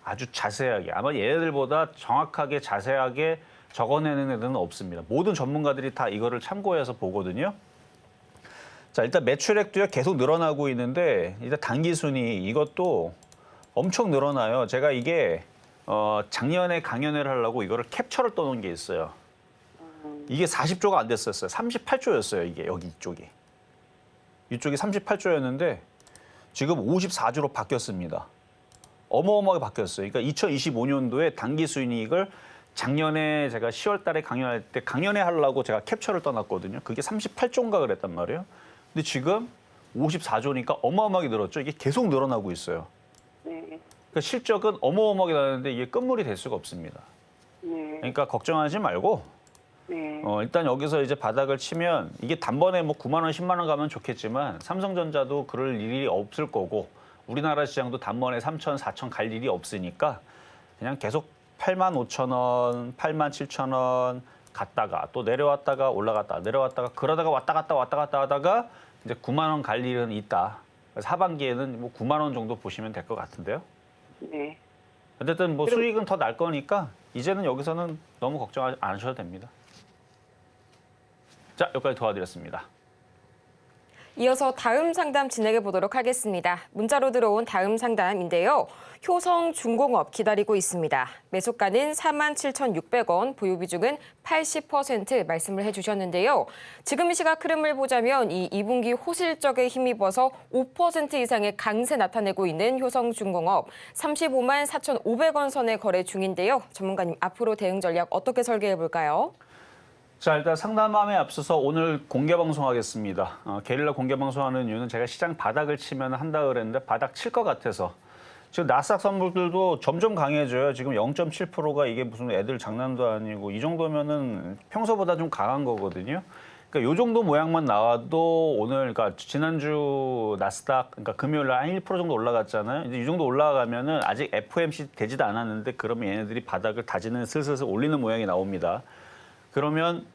아주 자세하게 아마 얘네들보다 정확하게 자세하게 적어내는 애들은 없습니다. 모든 전문가들이 다 이거를 참고해서 보거든요. 자, 일단 매출액도요 계속 늘어나고 있는데 일단 단기순이 이것도 엄청 늘어나요. 제가 이게 작년에 강연회를 하려고 이거를 캡처를 떠놓은 게 있어요. 이게 40조가 안 됐었어요. 38조였어요. 이게 여기 이쪽이. 이쪽이 38조였는데 지금 54조로 바뀌었습니다. 어마어마하게 바뀌었어요. 그러니까 2025년도에 단기 수익을 작년에 제가 10월 달에 강연할 때 강연회 하려고 제가 캡처를 떠났거든요. 그게 38조인가 그랬단 말이에요. 근데 지금 54조니까 어마어마하게 늘었죠. 이게 계속 늘어나고 있어요. 네. 그러니까 실적은 어마어마하게 나는데 이게 끝물이 될 수가 없습니다. 그러니까 걱정하지 말고 네. 일단 여기서 이제 바닥을 치면 이게 단번에 뭐 9만 원, 10만 원 가면 좋겠지만 삼성전자도 그럴 일이 없을 거고 우리나라 시장도 단번에 3천, 4천 갈 일이 없으니까 그냥 계속 8만 5천 원, 8만 7천 원 갔다가 또 내려왔다가 올라갔다 내려왔다가 그러다가 왔다 갔다 하다가 이제 9만 원 갈 일은 있다. 그래서 하반기에는 뭐 9만 원 정도 보시면 될 것 같은데요. 네. 어쨌든 뭐 수익은 더 날 거니까 이제는 여기서는 너무 걱정 안 하셔도 됩니다. 자, 여기까지 도와드렸습니다. 이어서 다음 상담 진행해 보도록 하겠습니다. 문자로 들어온 다음 상담인데요. 효성중공업 기다리고 있습니다. 매수가는 47,600원, 보유 비중은 80% 말씀을 해주셨는데요. 지금 이 시각 흐름을 보자면 이 2분기 호실적에 힘입어서 5% 이상의 강세 나타내고 있는 효성중공업 35만 4,500원 선에 거래 중인데요. 전문가님, 앞으로 대응 전략 어떻게 설계해 볼까요? 자, 일단 상담함에 앞서서 오늘 공개 방송하겠습니다. 게릴라 공개 방송하는 이유는 제가 시장 바닥을 치면 한다 그랬는데 바닥 칠 것 같아서 지금 나스닥 선물들도 점점 강해져요. 지금 0.7%가 이게 무슨 애들 장난도 아니고 이 정도면은 평소보다 좀 강한 거거든요. 그러니까 요 정도 모양만 나와도 오늘 그러니까 지난주 나스닥 그러니까 금요일 날 한 1% 정도 올라갔잖아요. 이제 이 정도 올라가면은 아직 FOMC 되지도 않았는데 그러면 얘네들이 바닥을 다지는 슬슬 올리는 모양이 나옵니다. 그러면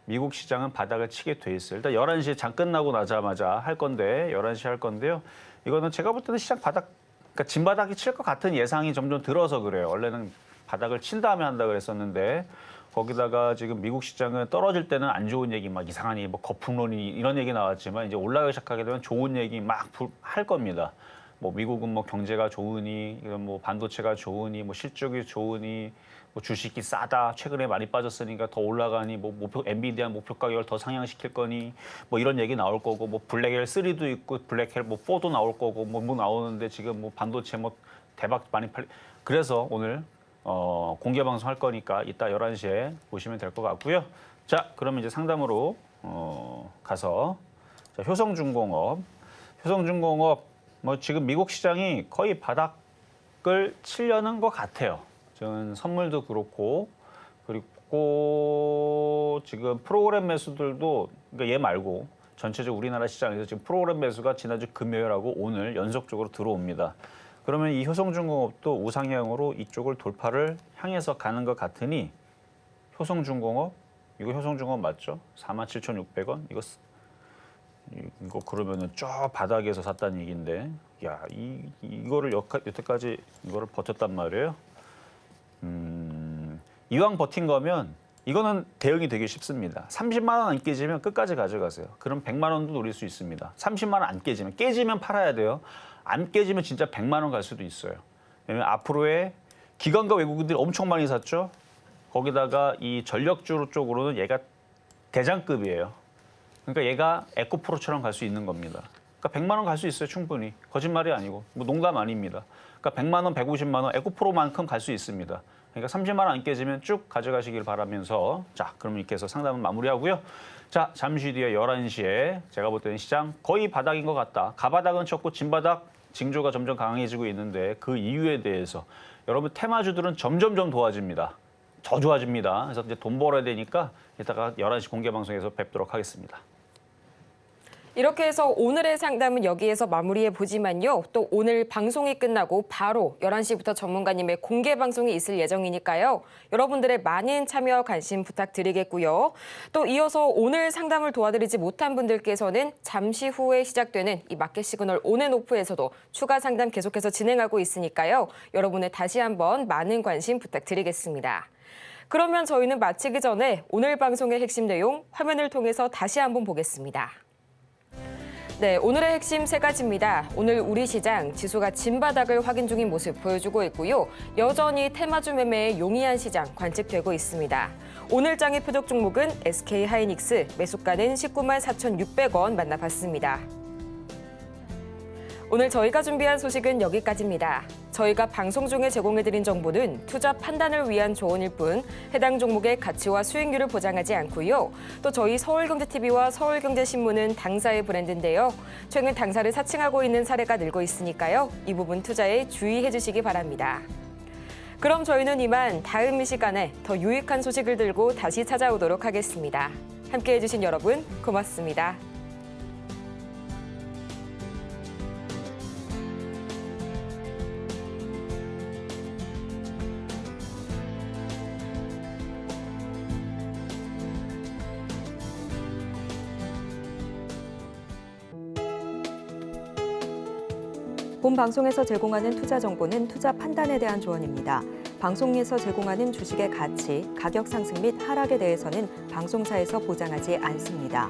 미국 시장은 바닥을 치게 돼 있어요. 일단 11시에 장 끝나고 나자마자 할 건데 11시 할 건데요. 이거는 제가 볼 때는 시장 바닥 그러니까 진바닥이 칠 것 같은 예상이 점점 들어서 그래요. 원래는 바닥을 친 다음에 한다 그랬었는데 거기다가 지금 미국 시장은 떨어질 때는 안 좋은 얘기 막 이상하니 뭐 거품론이 이런 얘기 나왔지만 이제 올라가기 시작하게 되면 좋은 얘기 막 할 겁니다. 뭐 미국은 뭐 경제가 좋으니 뭐 반도체가 좋으니 뭐 실적이 좋으니 뭐 주식이 싸다 최근에 많이 빠졌으니까 더 올라가니 뭐 목표 엔비디아 목표 가격을 더 상향시킬 거니 뭐 이런 얘기 나올 거고 뭐 블랙헬 3도 있고 블랙헬 뭐 4도 나올 거고 뭐 나오는데 지금 뭐 반도체 뭐 대박 많이 팔리 그래서 오늘 공개 방송 할 거니까 이따 11시에 보시면 될 것 같고요. 자, 그러면 이제 상담으로 가서 자, 효성중공업 뭐 지금 미국 시장이 거의 바닥을 치려는 것 같아요. 저는 선물도 그렇고 그리고 지금 프로그램 매수들도 그러니까 얘 말고 전체적으로 우리나라 시장에서 지금 프로그램 매수가 지난주 금요일하고 오늘 연속적으로 들어옵니다. 그러면 이 효성중공업도 우상향으로 이쪽을 돌파를 향해서 가는 것 같으니 효성중공업 이거 효성중공업 맞죠? 47,600원 이거 그러면은 저 바닥에서 샀다는 얘기인데 야 이거를 여태까지 이거를 버텼단 말이에요. 이왕 버틴 거면 이거는 대응이 되게 쉽습니다. 30만 원 안 깨지면 끝까지 가져가세요. 그럼 100만 원도 노릴 수 있습니다. 30만 원 안 깨지면 팔아야 돼요. 안 깨지면 진짜 100만 원 갈 수도 있어요. 왜냐면 앞으로의 기관과 외국인들이 엄청 많이 샀죠. 거기다가 이 전력주 쪽으로는 얘가 대장급이에요. 그러니까 얘가 에코프로처럼 갈 수 있는 겁니다. 그러니까 100만 원 갈 수 있어요, 충분히. 거짓말이 아니고. 뭐 농담 아닙니다. 그러니까 100만 원, 150만 원 에코프로만큼 갈 수 있습니다. 그러니까 30만 원 안 깨지면 쭉 가져가시길 바라면서 자, 그럼 이렇게 해서 상담은 마무리하고요. 자, 잠시 뒤에 11시에 제가 볼 때는 시장 거의 바닥인 것 같다. 가바닥은 쳤고 진바닥, 징조가 점점 강해지고 있는데 그 이유에 대해서 여러분 테마주들은 점점점 도와집니다. 더 좋아집니다. 그래서 이제 돈 벌어야 되니까 이따가 11시 공개 방송에서 뵙도록 하겠습니다. 이렇게 해서 오늘의 상담은 여기에서 마무리해 보지만요. 또 오늘 방송이 끝나고 바로 11시부터 전문가님의 공개 방송이 있을 예정이니까요. 여러분들의 많은 참여 관심 부탁드리겠고요. 또 이어서 오늘 상담을 도와드리지 못한 분들께서는 잠시 후에 시작되는 이 마켓 시그널 온앤오프에서도 추가 상담 계속해서 진행하고 있으니까요. 여러분의 다시 한번 많은 관심 부탁드리겠습니다. 그러면 저희는 마치기 전에 오늘 방송의 핵심 내용 화면을 통해서 다시 한번 보겠습니다. 네, 오늘의 핵심 세 가지입니다. 오늘 우리 시장 지수가 진바닥을 확인 중인 모습 보여주고 있고요. 여전히 테마주 매매의 용이한 시장 관측되고 있습니다. 오늘 장의 표적 종목은 SK하이닉스, 매수가는 19만 4,600원 만나봤습니다. 오늘 저희가 준비한 소식은 여기까지입니다. 저희가 방송 중에 제공해드린 정보는 투자 판단을 위한 조언일 뿐 해당 종목의 가치와 수익률을 보장하지 않고요. 또 저희 서울경제TV와 서울경제신문은 당사의 브랜드인데요. 최근 당사를 사칭하고 있는 사례가 늘고 있으니까요. 이 부분 투자에 주의해 주시기 바랍니다. 그럼 저희는 이만 다음 시간에 더 유익한 소식을 들고 다시 찾아오도록 하겠습니다. 함께해 주신 여러분 고맙습니다. 본 방송에서 제공하는 투자 정보는 투자 판단에 대한 조언입니다. 방송에서 제공하는 주식의 가치, 가격 상승 및 하락에 대해서는 방송사에서 보장하지 않습니다.